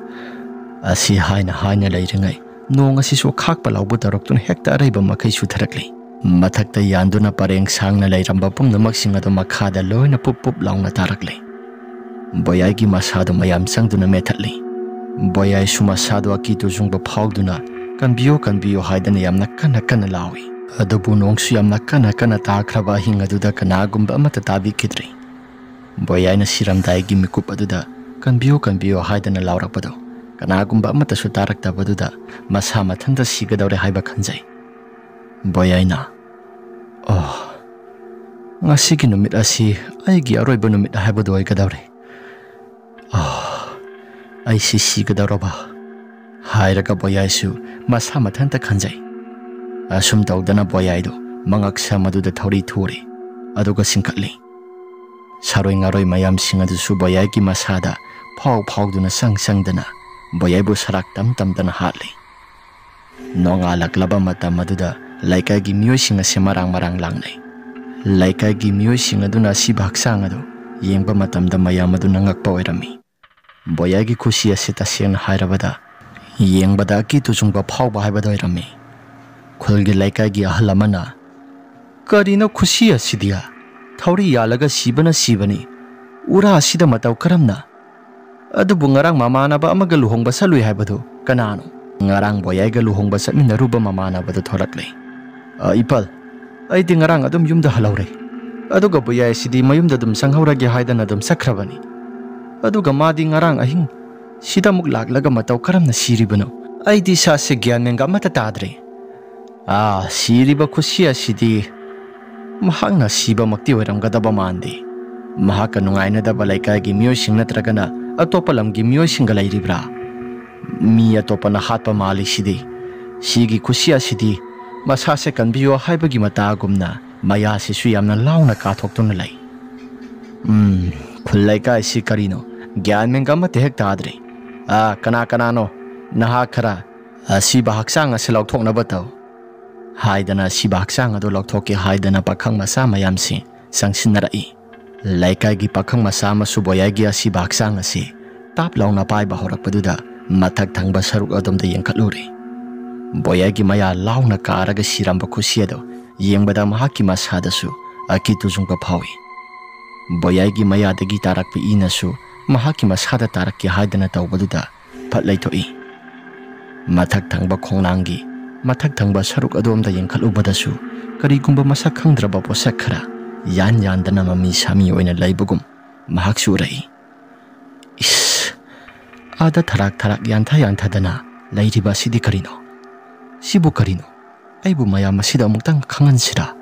asi haina lairingai nong asisu khakpa laubu taroktun hekta araiba makai sutharakle mathakta yanduna pareng sangna lairamba pumnamak singado makhada loina pup launa tarakle boyai gi masado mayam sangduna methatli boyai suma sado akitu jungba phawduna kanbiyo haidana yamna kana lawi adubu nongsu yamna kana takraba hingaduda kanagumba amata tabi kidri boyai na siramdai gi mikup aduda kanbiyo haidana laurakpado kanagumba amata su taraktabaduda masa mathanda sigadaure haiba khanjai boyaina Ngasigi numit asi aigi aroiba numit haibado oigadaure. Ai sigadauroba hairaga boyaisu masa mathanta khanjai. Asum tawdana boyaido mangaksa maduda thauri thuri aduga singkatli. Saroi ngaroi mayam singadusu boyaigi masada phawduna sangdana boyaibu sarak tamdana hatli. Nongalak matam maduda laikagi miyosing ase marang langnai. Laikagi miyosing aduna siba haksang adu yengba matamda mayam adu nangakpa oirami. Boyagi kusi ase taseng hairabada yengbada ki tujungba phawba haibada oirami. Khulgi laikagi ahal amana karino kusi asidia thauri yalaga sibani ura asida matau karamna adubu ngarang mamanaba amaga luhongba salui haibadu kanano. Ngarang boyaiga luhongba satminaruba mamanabadu thoraklei. Ipal aidi ngarang adum yumda halaure aduga boyai sidi mayumda dum sanghaurage haidana dum sakrabani. Aduga madi ngarang ahing sida muk laklaga matau karamna siribano aidi sase gyan menga mata tadre. Siriba khusia sidi mahakna siba makti oiramgadaba mandi. Mahaka nungaina daba laikagi miyosing natragana atopa lamgi miyosingga lairibra. Mi atopa na hatpa mali sidi sigi khusia sidi masase kanbiyo haibagi matagumna maya sisu yamna launa kathoktuna lai. Khulai ka isi karino gyan menga mate hek tadre. Kana naha khara siba haksang ase lauthokna batau haidana siba haksang adu lauthoki haidana pakhang masa mayamsi sangsinnarai. Laikagi pakhang masa masu boyagi asiba haksang ase tap launa paiba horakpaduda mathak thangba saruk adomda yengkhatluri. Boyagi maya launa karaga siramba khusiado yengbada mahaki masadasu aki tujungba phawi. Boyagi maya dagi tarakpi inasu mahaki masada tarakki haidana tawbaduda phatlaithoi. Mathak thangba khongnangi mathak thangba saruk adomda yengkhalubadasu karigumba masak khangdraba posak khara yandana mami sami oina laibugum mahaksu rai. Ada tarak yantha lairiba sidi karino sibu karino aibu maya masida mutang khangansira.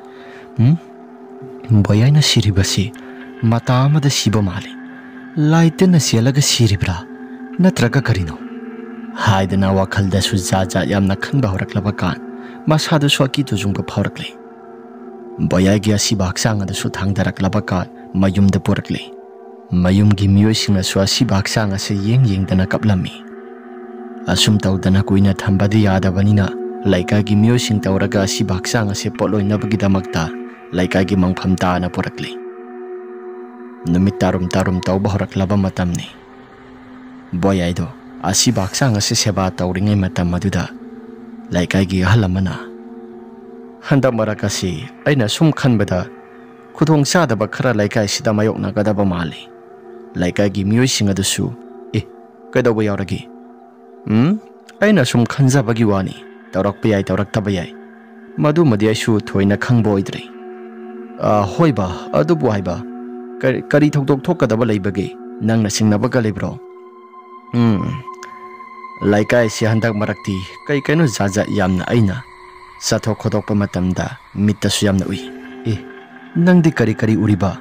Boyaina siribasi mata amada siba mali laitena sialaga siribra natraga karino haidana wakhalda su jaja yamna khanba horaklaba kan masadu swaki tujungba phawrakle. Boyagi asiba haksang adasu thangdaraklaba kan mayumda purakle. Mayumgi miyosing asu asiba haksang ase yengdana kaplami. Asum tawdana kuina thambadi yadabanina laikagi miyosing tawraga asiba haksang ase poloinabagidamakta laikagi mangpham taana purakle. Numit tarum tawba horaklaba matamni boyaido asiba haksang ase seba tawringai matam aduda laikagi ahal amana handak marakasi aina sum khanbada khudong sadaba khara laikai sida mayoknagadaba mali. Laikagi miyosing adusu kaidawba yauragi aina sum khanjabagi wani tawrakpa yai tawraktaba yai madumadi aisu thoina khangba oidre. Hoiba adubu haiba kari thokdok thokadaba leibage nangna singnabaga leibro. Laikai si handak marakti kaino jaja yamna aina sathok khodokpa matamda mittasu yamna ui. Nangdi kari uriba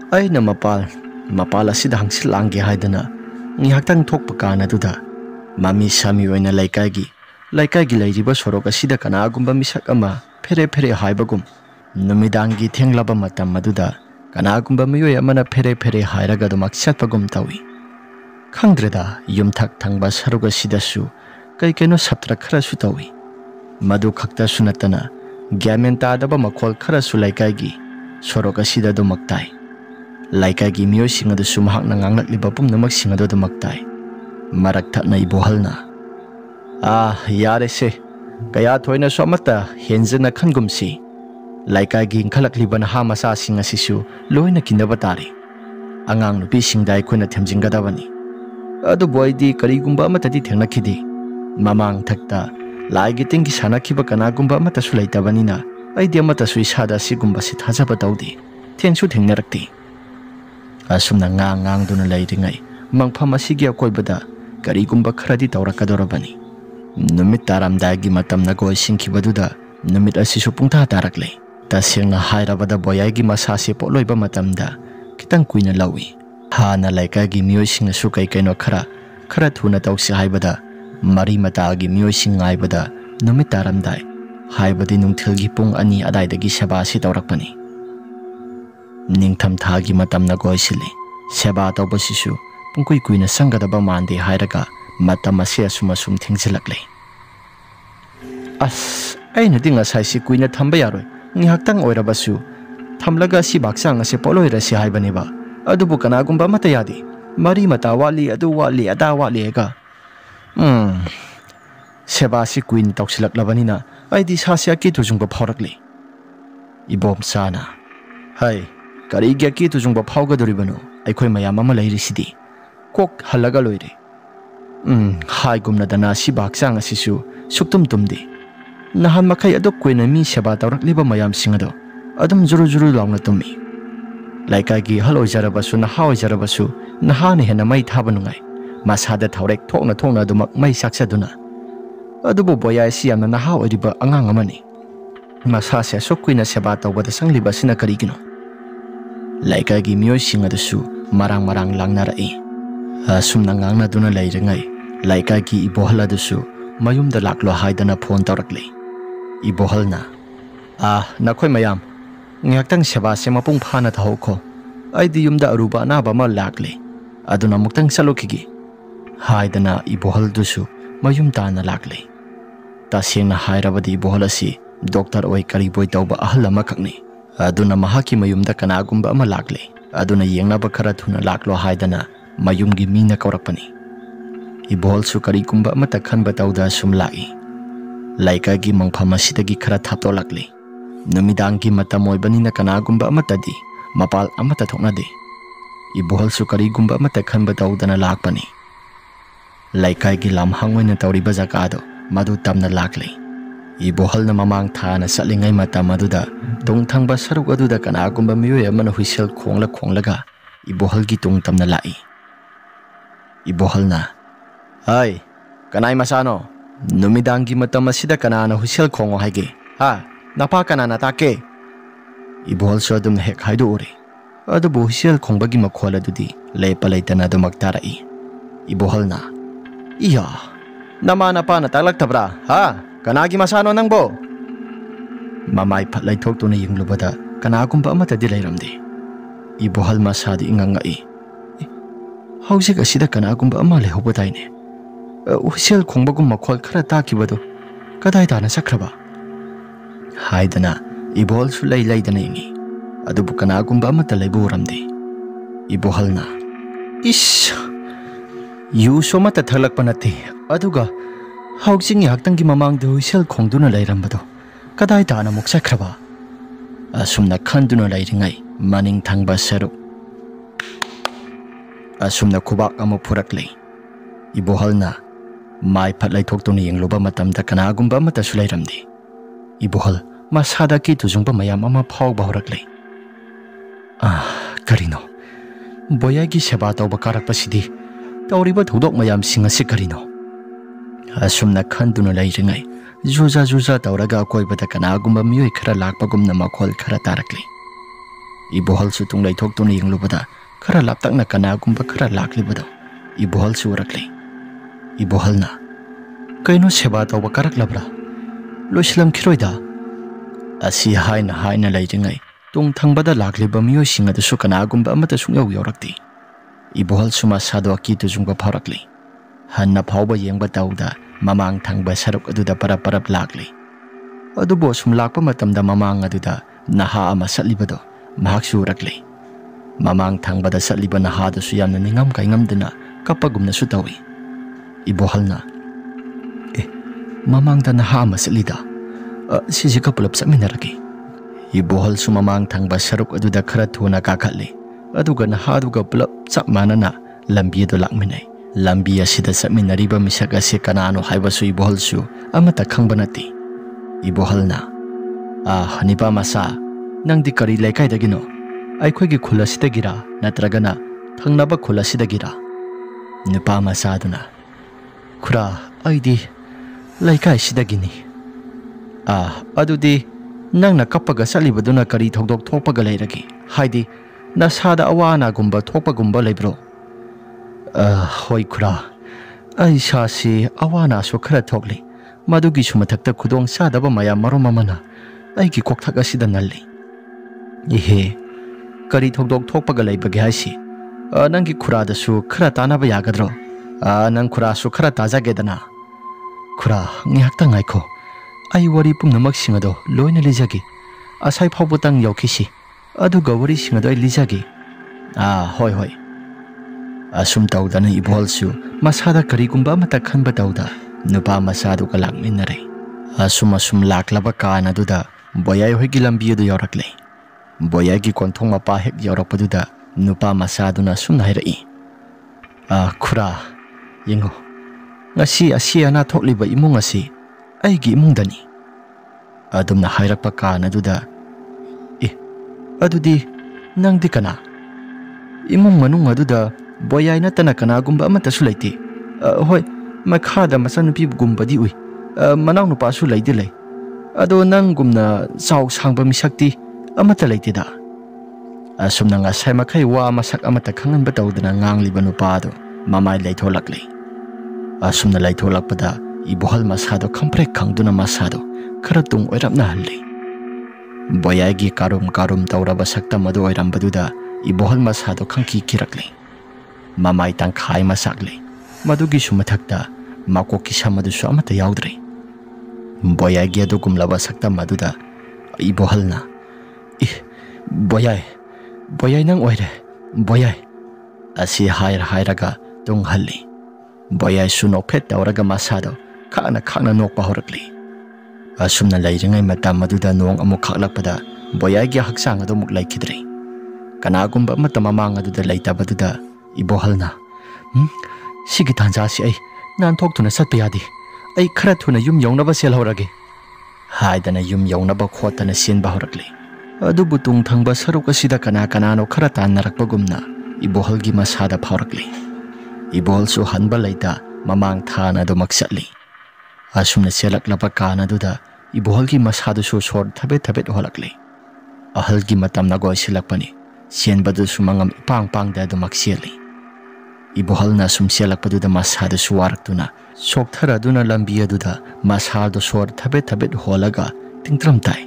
aina mapal asida hangsil langge haidana ngihaktang thokpa kana duda mami sami oina laikagi lairiba sorok asida kanagumba misak ama phere haibagum numidangi thenglaba matam maduda kanagumba miyoi amana phere hairaga dumak satpagum tawi. Khangdreda yumthak thangba saruk asidasu kaino saptra kharasu tawi. Madu khakta sunatana gyamen tadaba makhol kharasu laikagi sorok asida dumaktai. Laikagi miyosing adusu mahakna nganglakliba pumnamak sing adu dumaktai. Marak thakna ibohalna yare se kaya thoina su amata henjana khangumsi laikagi ingkhalakliba na hamasa sing asisu loina kinaba tari. Angang nupi singdai khuna themjingadabani adu boydi karigumba amatadi thengnakhidi. Mamang thakta laigi tingi sanakhiba kanagumba amata su leitabanina aidi amata su isada sigumba si thajaba tawdi thengsu thengnarakti. Asumna ngang duna lairingai mangpham asigi akoibada karigumba kharadi tawrakadorabani. Numit taramdagi matamna goi singkhibaduda numit asisu pungtha tarakle. Tasirna hairabada boyaygi masasi poloiba matamda kitang kuina lawi. Hana laikagi miyosing su kay kaino khara thuna tawsi haibada mari matagi miyosing ngaibada numit taramdai haibadi nungthilgi pung ani adaidagi seba si tawrakpani. Ningtham thagi matamna goisili seba tawbasisu pungkui kuina sangadaba mande hairaga matam ase asum thingsilaklei. As aina dinga saisi kuina thamba yaroi ngihaktang oirabasu thamlaga si baksang ase poloira si haibaniba adubu kanagumba mata yadi mari mata wali adu wali ada wali ega seba si kuin tawsilaklabanina aidi sasya ki tujungba phaurakli. Ibom sana hai kari gya ki tujungba phaugadoribano aikhoi mayam ama leirisidi kok halaga loire. Hai gumna dana si baksang asisu suktum tumdi nahan makai adok kuina mi seba tawrakliba mayam singado adum juru launa tumi. Laikagi halo jarabasu naha jarabasu nahane hena mai thabanungai masada thorek thokna dumak mai saksaduna adubu boya si yamna naha oriba angang amani masase sokuina seba tawbada sangliba sina karigino. Laikagi miyoi singadasu marang langnarai asumna ngangna duna leirengai laikagi ibohaladasu mayumda laklo haidana phone tawrakli. Ibohalna nakhoi mayam ngaktang seba se mapung phana thauko aidi yumda aruba na bama lakle aduna muktang salokigi haidana ibohal dusu mayum tana lakle. Tasena hairabadi ibohal asi doctor oi kariboi tawba ahal amakakni aduna mahaki mayumda kanagumba ama lakle aduna yengnaba khara thuna laklo haidana mayumgi mina kaurakpani. Ibohal su karigumba amata khanba tawda sum lai laikagi mangphamasitagi khara thapto lakle. Namidangi matam oibanina kanagumba amatadi mapal amata thoknade ibohal su karigumba amata khanba tawdana lakpani. Laikagi lamhangoina tawriba jakado madu tamna lakle. Ibohal na mamang thana satlingai matam aduda tungthangba saruk aduda kanagumba miyoi amana huisel khonglaga ibohal gi tungtamna lai. Ibohal na hai kanai masano numidangi matam asida kanana huisel khongo haige ha napa kanana take. Ibohal su adum hek haidu ore adubu huisel khongbagi makhwal adudi leipa leitana dumak tarai. Ibohal na iya nama napa na taglaktabra ha kanagi masano nangbo. Mamai phatlai thoktuna yinglubada kanagumba amatadi leiramde. Ibohal masadi ingangai hausik asida kanagumba ama lehobadaine huisel khongbagum makhwal khara takibado kadai tana sakraba haidana ibohal su leidana yingi adubu kanagumba amata leiburamde. Ibohalna ish yu somata thalakpa nate aduga hausing yaktangi mamangda huisel khongduna leirambado kadai tana muk sakraba asumna khanduna leiringai maning thangba saruk asumna khubak ama phurakle. Ibohalna mai phatlai thoktuna yingluba matamda kanagumba amata su leiramde. Ibohal masada ki tujungba mayam ama phawba horakle. Karino boyagi seba tawba karakpasidi tawriba thodok mayam singasi karino asumna khanduna leiringai juja tawraga koibada kanagumba miyoi khara lakpagumna makhol khara tarakle. Ibohal su tunglai thoktuna yinglubada khara laptakna kanagumba khara laklibado ibohal su urakle. Ibohalna kaino seba tawba karaklabra loislam khiroida asi haina leiringai tung thangbada lakliba miyoi singada su kanagumba amata sungyau yaurakti. Ibohal su masado aki tujungba phaurakle hanna phauba yengba tawda mamang thangba saruk aduda parap lakle adubo sum lakpa matamda mamang aduda naha ama satlibado mahak su urakle. Mamang thangbada satliba naha da su yamna ningam kai ngamdana kapagumna su tawi. Ibohalna mamangda naha ama satlida sisi kapulap saminaragi. Ibohal su mamang thangba saruk aduda khara thuna kakhatle aduga naha aduga pulap chap manana lambi do lakminai. Lambi asida saminariba misak ase kanano haibasu ibohal su amata khangba nati. Ibohalna hanipa masa nangdi kari leikaidagino aikhoigi khulasidagira natragana thangnaba khulasidagira. Nupa masaduna khura aidi laikai sidagini adudi Nangna kappaga salibaduna kari thogdok thokpaga leiragi haidi nasada awana gumba thokpa gumba leibro hoi khura ai sasi awana so khara thokli madugi sumathakta khudong sadaba maya marom amana ai ki kokthak asida nalli ihe kari thogdok thokpaga leibage haisi nangi khura da su khara tanaba yagadro nang khura su khara tajagedana khura ngihakta ngaikho ai wari pumnamak singado loina lijagi asai phawbutang yaukisi aduga wari singado ai lijagi hoi hoi asum tawdana ibolsu masada karigumba mata khanba tawda nupa masadu ka lakminare asum laklaba kana duda boyai hoigi lambi du yorakle boyai gi konthong mapa hek yorakpaduda nupa masaduna sum nairai khura yengo ngasi asiana thokliba imung asi aigi imungdani adumna hairakpa kana duda adudi nangdi kana imung manung aduda boyai natana kana gumba amata su leiti hoi makhada masanupi gumba di ui manaw nupa su leidi lei ado nang gumna chaw sangba misakti amata leiti da asumna nga sai makhai wa masak amata khangan ba tawdana ngangliba nupa do mamai leitholakle asumna leitholakpada ibohal masado khamprek khangduna masado kharatung oirapna halli boyai gi karum tawraba sakta madu oirambaduda ibohal masado khangki kirakle mamai tangkhai masakle madugi sumathakta makoki samadu su amata yaudre boyai gi adu kumlaba sakta maduda ibohalna boyai nang oire boyai asi hairaga tung halli boyai su nokphet tawraga masado khana nokpa horakli asumna leiringai mata maduda nong amuk khaklakpada boyai gi haksang adu muk laikidre kanagumba mata mamang aduda leitabadada ibohalna sigi tanja si ai nan thok thuna satpa yadi ai khara thuna yum yaunaba sel horage haidana yum yaunaba khotana sinba horakli adu butung thangba saruka sida kana no khara tan narakpa gumna ibohalgi masada phaurakli ibol su hanba leita mamang thana do maksatli asumna selaklapa kana duda ibohalgi masadu su sor thabet holakli ahalgi matamna goi silakpani sienbadu sumangam pang da do maksiali ibohalna sum selakpaduda masadu su waraktuna sokthara duna lambi aduda masadu sor thabet holaga tingtram tai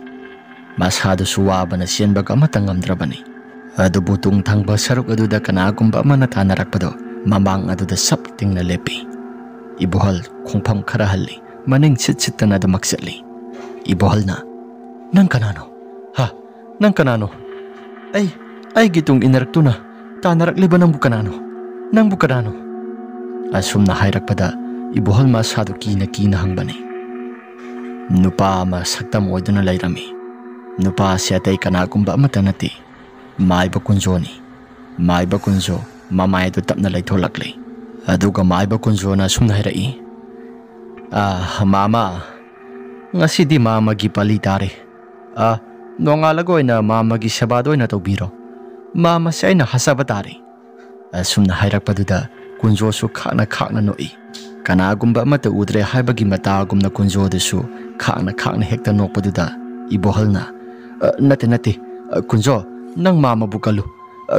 masadu su wabana sienbaga matangamdrabani adu butung thangba saruk aduda kanagumba amana thanarakpado mamang aduda sap tingna lepi ibohal khongpham khara halli maning chitana da maksatli ibohalna nang kanano nang kanano ai gitung inaraktuna tanarakliba nang bukanano asumna hairakpada ibohal masadu kina hangbani nupa ma saktam oiduna lairami nupa siatay kanagumba amata nati maiba kunjo mamay do tapna laitholakli aduga maiba kunjo na sumna hairai mama ngasidi mama gi pali tare nongalagoy na mama gi sabadoy na tawbiro mama si ay hasaba tare asumna hairakpaduda kunjo su khakna noi kanagumba amata udre haibagi matagumna kunjo desu khakna hekta nokpaduda ibohalna nate kunjo nang mama bu kalu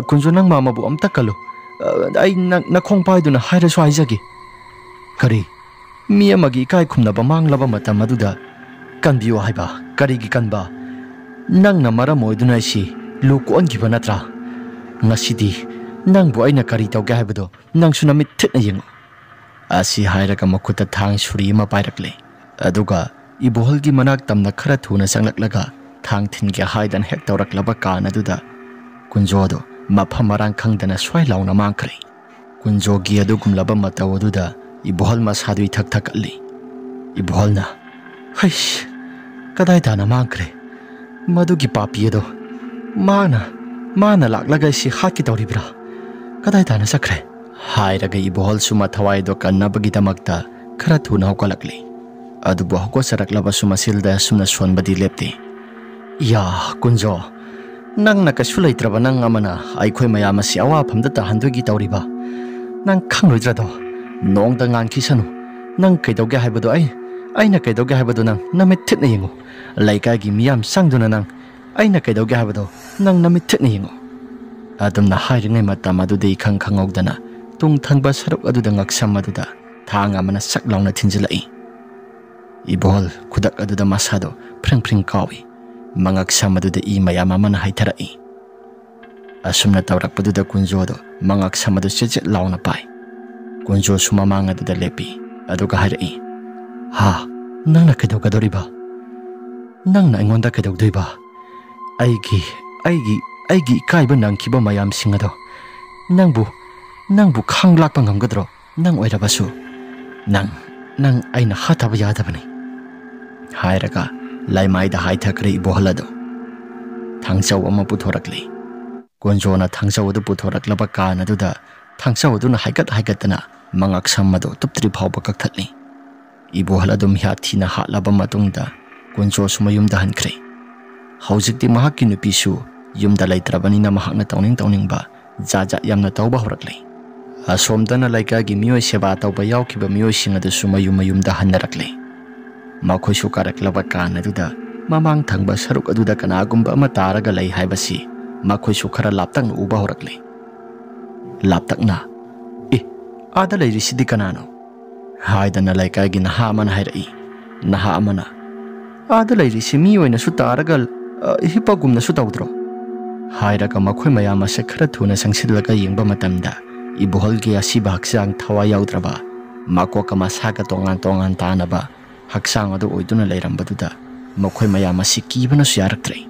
kunjo nang mama bu amta kalu ai na khongpaiduna haira so haijagi kari mi amagi kai khumnaba manglaba matam aduda kanbiyo haiba karigi kanba nang na maram oiduna si lukon giba natra ngasidi nang bu aina kari tawge haibado nang sunamit thitna yengo asi hairaga makuta thang suri ma pairakle aduga ibohalgi manak tamna khara thuna sanglaklaga thang thinge haidan hek tawraklaba kana duda kunjodo maphamarang khangdana swai launa mangkhre kunjogi adugumlaba matawaduda ibohal masadui thak ali ibohalna haish kadai dana mangkhre madugi papiado mana laklaga si haki tawribra kadai dana sakre hairaga ibohal suma thawai do kannabagi damakta khara thuna hokalakli adubu hoko saraklaba suma silda sumna sonbadi lepte ya kunjo nang nakasu leitraba nang amana aikhoi mayam asi awa phamda ta handogi tawriba nang khangloidra do nong da ngang kisanu nang kaidauge haibado ai ꯑꯩꯅ ꯀꯩꯗꯧꯒꯦ ꯍꯥꯏꯕꯗꯣ ꯅꯪ ꯅꯃꯤꯠ ꯊꯤꯠꯅ ꯌꯦꯡꯉꯨ ꯂꯩꯀꯥꯏꯒꯤ ꯃꯤꯌꯥꯝ ꯆꯪꯗꯨꯅ ꯅꯪ ꯑꯩꯅ ꯀꯩꯗꯧꯒꯦ ꯍꯥꯏꯕꯗꯣ ꯅꯪ ꯅꯃꯤꯠ ꯊꯤꯠꯅ ꯌꯦꯡꯉꯨ ꯑꯗꯨꯝꯅ ꯍꯥꯏꯔꯤꯉꯩ ꯃꯇꯝ ꯑꯗꯨꯗ ꯏꯈꯪ ꯈꯪꯍꯧꯗꯅ ꯇꯨꯡ ꯊꯪꯕ ꯁꯔꯨꯛ ꯑꯗꯨꯗ ꯉꯛꯁꯝ ꯑꯗꯨꯗ ꯊꯥꯡ ꯑꯃꯅ ꯁꯛ ꯂꯥꯎꯅ ꯊꯤꯟꯖꯤꯜꯂꯛꯏ ꯏꯕꯣꯍꯜ ꯈꯨꯗꯛ ꯑꯗꯨꯗ ꯃꯁꯥꯗꯣ ꯐ꯭ꯔꯤꯡ ꯐ꯭ꯔꯤꯡ ꯀꯥꯎꯏ ꯃꯉꯛꯁꯝ ꯑꯗꯨꯗ ꯏ ꯃꯌꯥꯝ ꯑꯃꯅ ꯍꯩꯊꯔꯛꯏ ꯑꯁꯨꯝꯅ ꯇꯧꯔꯛꯄꯗꯨꯗ ꯀꯨꯟꯖꯣꯗꯣ ꯃꯉꯛꯁꯝ ꯑꯗꯨ ꯆꯦꯠ ꯆꯦꯠ ꯂꯥꯎꯅ ꯄꯥꯏ ꯀꯨꯟꯖꯣꯁꯨ ꯃꯃꯥꯡ ꯑꯗꯨꯗ ꯂꯦꯞꯄꯤ ꯑꯗꯨꯒ ꯍꯥꯏꯔꯛꯏ ꯍꯥ ꯅꯪꯅ ꯀꯩꯗꯧꯒꯗꯧꯔꯤꯕ ꯅꯪꯅ ꯑꯩꯉꯣꯟꯗ ꯀꯩꯗꯧꯗꯣꯏꯕ ꯑꯩꯒꯤ ꯏꯀꯥꯏꯕ ꯅꯪꯈꯤꯕ ꯃꯌꯥꯝꯁꯤꯡ ꯑꯗꯣ ꯅꯪꯕꯨ ꯈꯥꯡ ꯂꯥꯛꯄ ꯉꯝꯒꯗ꯭ꯔꯣ ꯅꯪ ꯑꯣꯏꯔꯕꯁꯨ ꯅꯪ ꯑꯩꯅ ꯍꯥꯠꯇꯕ ꯌꯥꯗꯕꯅꯤ ꯍꯥꯏꯔꯒ ꯂꯩꯃꯥꯏꯗ ꯍꯥꯏꯊꯈ꯭ꯔꯦ ꯏꯕꯣꯍꯜ ꯑꯗꯣ ꯊꯥꯡꯆꯧ ꯑꯃ ꯄꯨꯊꯣꯔꯛꯂꯤ ꯀꯣꯟꯖꯣꯅ ꯊꯥꯡꯆꯧ ꯑꯗꯨ ꯄꯨꯊꯣꯔꯛꯂꯕ ꯀꯥꯟ ꯑꯗꯨꯗ ꯊꯥꯡꯆꯧ ꯑꯗꯨꯅ ꯍꯥꯏꯒꯠꯇꯅ ꯃꯉꯛꯁꯝ ꯑꯗꯨ ꯇꯨꯞꯇ꯭ꯔꯤ ꯐꯥꯎꯕ ꯀꯛꯊꯠꯂꯤ 이보할 ꯑꯗꯨꯝ ꯊꯤꯅ ꯍꯥꯠꯂꯕ ꯃꯇꯨꯡꯗ ꯀꯨꯟꯖꯣꯁꯨ ꯃꯌꯨꯝꯗ ꯍꯟꯈ꯭ꯔꯦ ꯍꯧꯖꯤꯛꯇꯤ ꯃꯍꯥꯛꯀꯤ ꯅꯨꯄꯤꯁꯨ ꯌꯨꯝꯗ ꯂꯩꯇ꯭ꯔꯕꯅꯤꯅ ꯃꯍꯥꯛꯅ ꯇꯧꯅꯤꯡꯕ ꯖꯥꯠ ꯌꯥꯝꯅ ꯇꯧꯕ ꯍꯧꯔꯛꯂꯦ ꯑꯁꯣꯝꯗꯅ ꯂꯩꯀꯥꯏꯒꯤ ꯃꯤꯑꯣꯏ ꯁꯦꯕꯥ ꯇꯧꯕ ꯌꯥꯎꯈꯤꯕ ꯃꯤꯑꯣꯏꯁꯤꯡ ꯑꯗꯨꯁꯨ ꯃꯌꯨꯝꯗ ꯍꯟꯅꯔꯛꯂꯦ ꯃꯈꯣꯏꯁꯨ ꯀꯥꯔꯛꯂꯕ ꯀꯥꯟ ꯑꯗꯨꯗ ꯃꯃꯥꯡ ꯊꯪꯕ ꯁꯔꯨꯛ ꯑꯗꯨꯗ ꯀꯅꯥꯒꯨꯝꯕ ꯑꯃ ꯇꯥꯔꯒ ꯂꯩ ꯍꯥꯏꯕꯁꯤ ꯃꯈꯣꯏꯁꯨ ꯈꯔ ꯂꯥꯞꯇꯛꯅ ꯎꯕ ꯍꯧꯔꯛꯂꯦ ꯂꯥꯞꯇꯛꯅ ꯑꯥꯗ ꯂꯩꯔꯤꯁꯤꯗꯤ ꯀꯅꯥꯅꯣ 하이다나 라이카기 나하만 하이라이 나하만아 아들라이리시 미오이나수 따라갈 히빠굼나수 따우드로 하이라가 마코이 마야마세 크라 투나 상실라가 잉바 마탐다 이보헐기 아시바 학상 타와 야우드라바 마코카 마사가 동안 따나바 학상어도 오이두나 레이람바두다 마코이 마야마시 기바나수 야락드레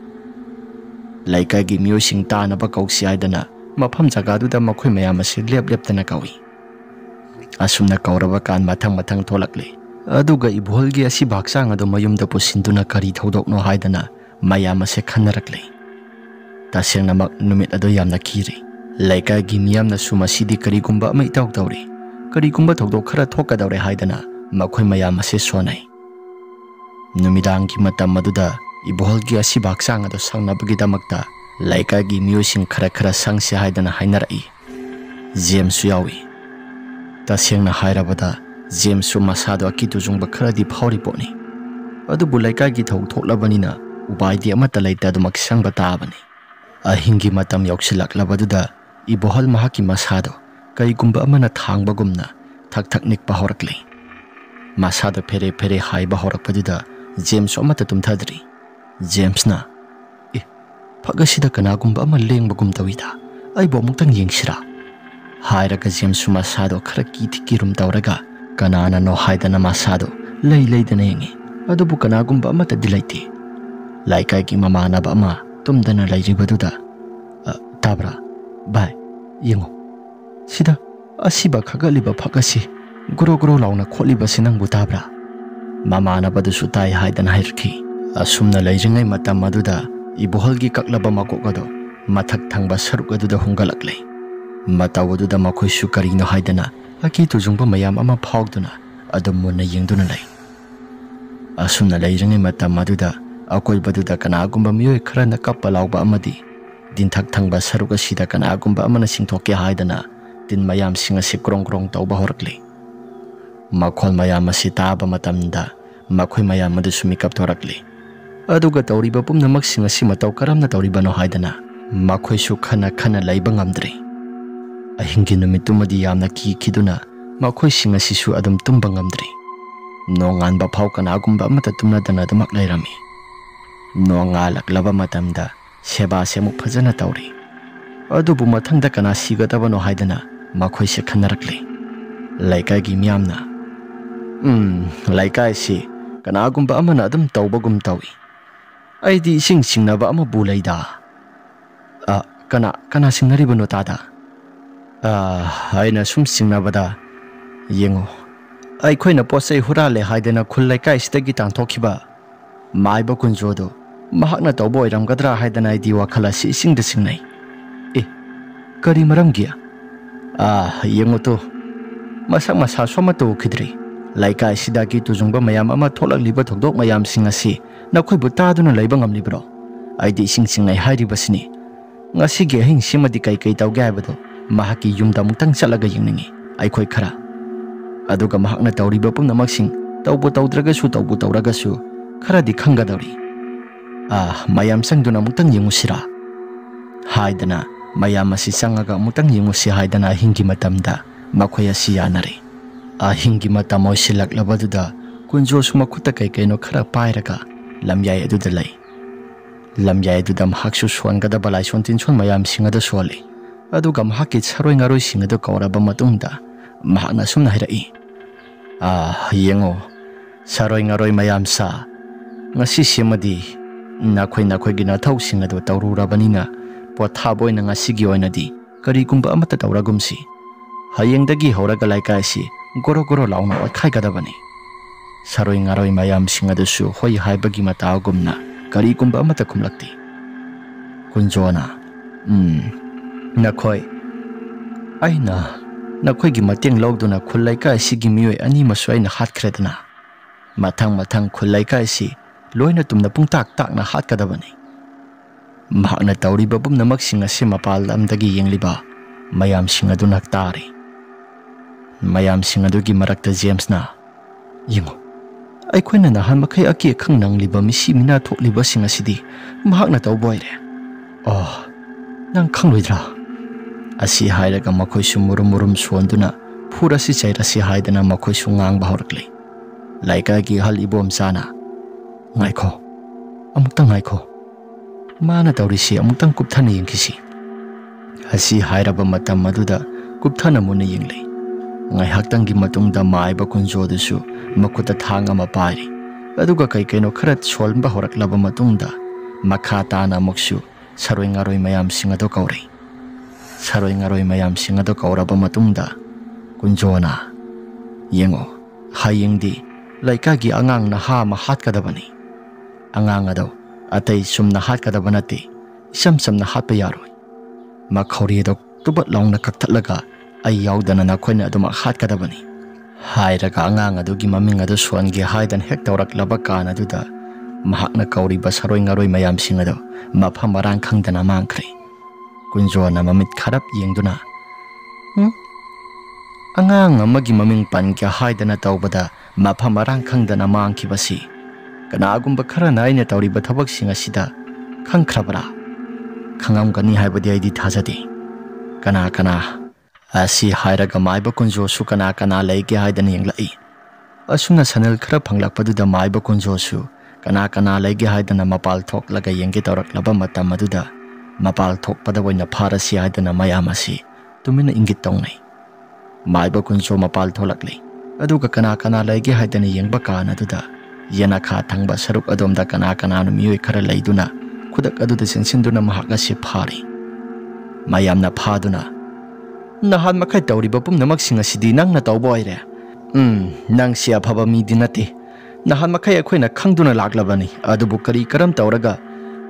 라이카기 미오싱 따나바 가uk시 하이다나 마팜 자가두다 마코이 마야마시 렙렙다나 가위 asumna kauraba kan mathang tholakle aduga ibholgi asi baksang adu mayumda pusinduna kari thodokno haidana mayam ase khannarakle tasengna mak numit adu yamna khiri laika gi miyamna sumasidi kari gumba mai taw tawri kari gumba thodok khara thoka dawre haidana makhoi mayam ase sonai numidang gi matam aduda ibholgi asi baksang adu sangnabagi damakta laika gi miyosing khara sangse haidana hainarai james yawi tasengna hairabada James masado akitu jungba kharadi phawri poni adubu laikagi thau thoklabanina ubaidi amata laita dumak sangba tabani ahingi matam yoksilaklabaduda ibohal mahaki masado kaigumba amana thangbagumna thak nikpa horakle masado pere haiba horakpaduda James amata tumthadri James na phagasida kanagumba ama lengbagum tawida aibo muktang yengsira 하이라가 제임스 마사도 khara kirum tawraga kanana no haidana masado leidana yengi adubu kanagumba amata dilaiti laikai ki mamana ba ama tumdana lairibaduda tabra bai yengo sida asiba khagaliba phakasi gro launa kholiba sinangbu tabra mamana badusu tai haidana hairki asumna leiringai matam aduda iboholgi kaklaba makokado mathak thangba saruk aduda hungalakle Matawaduda makoisu karino haidana aki tujungba mayam ama phawduna adum munna yengduna lay asumna leiringai matam aduda akoibaduda kanagumba miyoi khara na kappa lawba amadi dinthak thangba saruka sida kanagumba amana singthokke haidana tin mayam singa se krong tawba horakle makhol mayam asi taba matamda makhoi mayam adu sumikap thorakle aduga tawriba pumnamak singa sima taw karamna tawribano haidana makoisu khana laiba ngamdre ahingi numitumadi yamna kiduna makhoi singa sisu adum tumba ngamdri nongan ba phau kanagumba amata tumna dana damak lairami nonga laklaba matamda seba semuk phajana tawri adubu mathangda kana sigadabano haidana makhoi se khanarakle laikai gi miyamna laikai si kanagumba amana adum tawbagum tawi aidi singnaba ama bulaida kana singnaribano tada aina sum singnabada yengo aikhoina posai hurale haidena khullai kai sidagi tangthokhiba maiba kunjodo mahakna tawbo iramgadra haidena idi wakhala si singda singnai kari maram gia yengo to masa soma to khidri laika sidagi tujungba mayam ama tholak liba thokdok mayam singasi nakhoi butaduna leiba ngamlibro aidi singnai hairibasini ngasi ge hing simadi kai tawge haibado mahaki yumda muktang chalaga yingningi aikoi khara aduga mahakna tawriba pumnamak sing taubu taudragasu taubu tauragasu kharadi khanggadori mayam sangduna amutang yengusira haidana mayam asi sangaga amutang yengusi haidana hingi matamda makhoi asi yanare hingi matam oisilaklabaduda kunjo sumakhuta kaino khara pairaga lamyai aduda lay lamyai adudam haksu suangada balai sontin son mayam singada soli aduga mahaki saroi ngaroi singada kauraba matungda mahakna sumna hirai yengo saroi ngaroi mayam sa ngasi simadi nakhoi gina thau singado taururabanina pothabo ina ngasigi oinadi karigumba amata tauragumsi hayengdagi horaga laika si goro launa okhaigadabani saroi ngaroi mayam singadasu hoi haibagi matagumna karigumba amata kumlakti kunjona nakhoi aina nakhoi gi mateng lawduna khulai ka sigi mioi ani masoi na hatkredna mathang khulai ka si loina tumna pungtak na hatkadabani mahakna tauri babum namak singa si mapal amdagi yengliba mayam singa du naktari mayam singa du gi marakta James na yengo aikhoina nahan makai aki khang nangliba misi mina thokliba singa sidi mahakna tawboire nang khangloidra asi hairaga makhoi su murum suanduna phura si chaira si haidana makhoi su ngang bahorakle laika gi hal ibom sana ngaikho amutang ngaikho mana taurisi amutang kupthana yengkisi asi hairaba matam maduda kupthana muna yengle ngai haktangi matungda maiba kunjo desu makuta thanga mapai aduga kaino kharat solba horaklaba matungda makha tana moksu saroi ngaroi mayam singado kaure saroi ngaroi mayam singado kauraba matungda kunjona yengo hayengdi laika gi angang na ha ma hatkadabani angang ado atai sumna hatkadabanati samna hatpa yaroi makhori do tubat launa kaktatlaga ai yaudana na khoina aduma hatkadabani hairaga angang adugi maming adu suangi haidan hek tawraklaba kana duda mahakna kauri basaroi ngaroi mayam singado mafam marang khangdana mangkhri kunjona mamit kharap yengduna angang amagi maming pan kya haidana tawbada mafam marang khangdana mangkhibasi kanagumba khara naina tawriba thabak singa sida khangkhrabara khangamgani haibadi aidi thajadi kana asi hairaga maiba kunjo su kana leige haidana yenglai asuna sanel khara phanglakpaduda maiba kunjo su kana leige haidana mapal thoklaga yengge tawraklaba matam aduda mapal thokpada boina pharasi haidana mayamasi tumina ingit tongnai maiba kunjo mapal tholakle aduga kana leige haidana yengba kana aduda yana kha thangba saruk adomda kana nu mioi khara leiduna khudak aduda sensinduna mahaka si phari mayamna phaduna nahan makai tawri bapum namak singa sidi nang na tawbo aire nang sia phaba mi dinati nahan makai akhoina khangduna laklabani adubu kari karam tawraga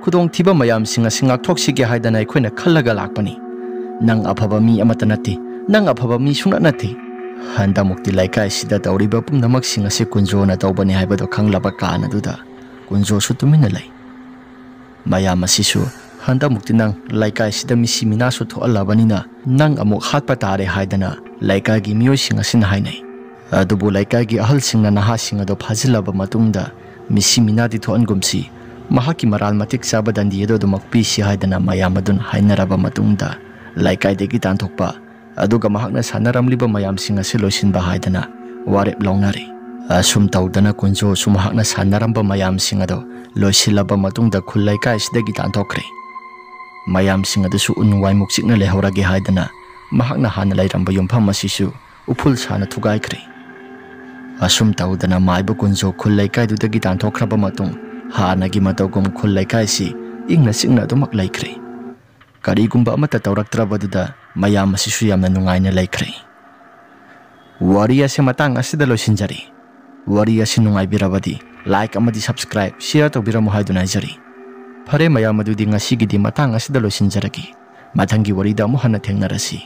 khudong thiba mayam singa singak thoksige haidana akhoina khallaga lakpani nang aphaba mi amata nati nang aphaba mi sungna nati handa mukti laikai sida tawri bapum namak singa se kunjo na tawbani haibado khanglaba kana duda kunjo su tumina lai mayam asisu handa mukti nang laikai sida misi mina su tho alabanina nang amuk hatpa tare haidana laikai gi miyoi singa sin hainai adubu laikai gi ahal singna naha singa do phajilaba matungda misi mina di tho angumsi mahaki maral matik sabadan di do makpi si haidana mayam adun hainaraba matungda laikai degi tanthokpa aduga mahakna sanaramliba mayam singa se loisinba haidana warep launare asum tawdana kunjo sumahakna sanaramba mayam singa do loisilaba matungda khullai kai sidagi tanthokre mayam singa du su unwai muksikna lehorage haidana mahakna hana lairamba yumpham asisu upul sana thugai kre asum tawdana maiba kunjo khullai kai du dagi tanthokraba matung hana gi matogum khullai kai si ingna singna dumak laikre karigumba amata tawraktrabaduda mayam asisu yamna nungaina laikre wariya se matang asida loisinjari wariya si nungai birabadi like amadi subscribe share to biramu haiduna jari fare mayam adudi ngasigidi matang asida loisinjaragi mathangi warida mu hana thengnarasi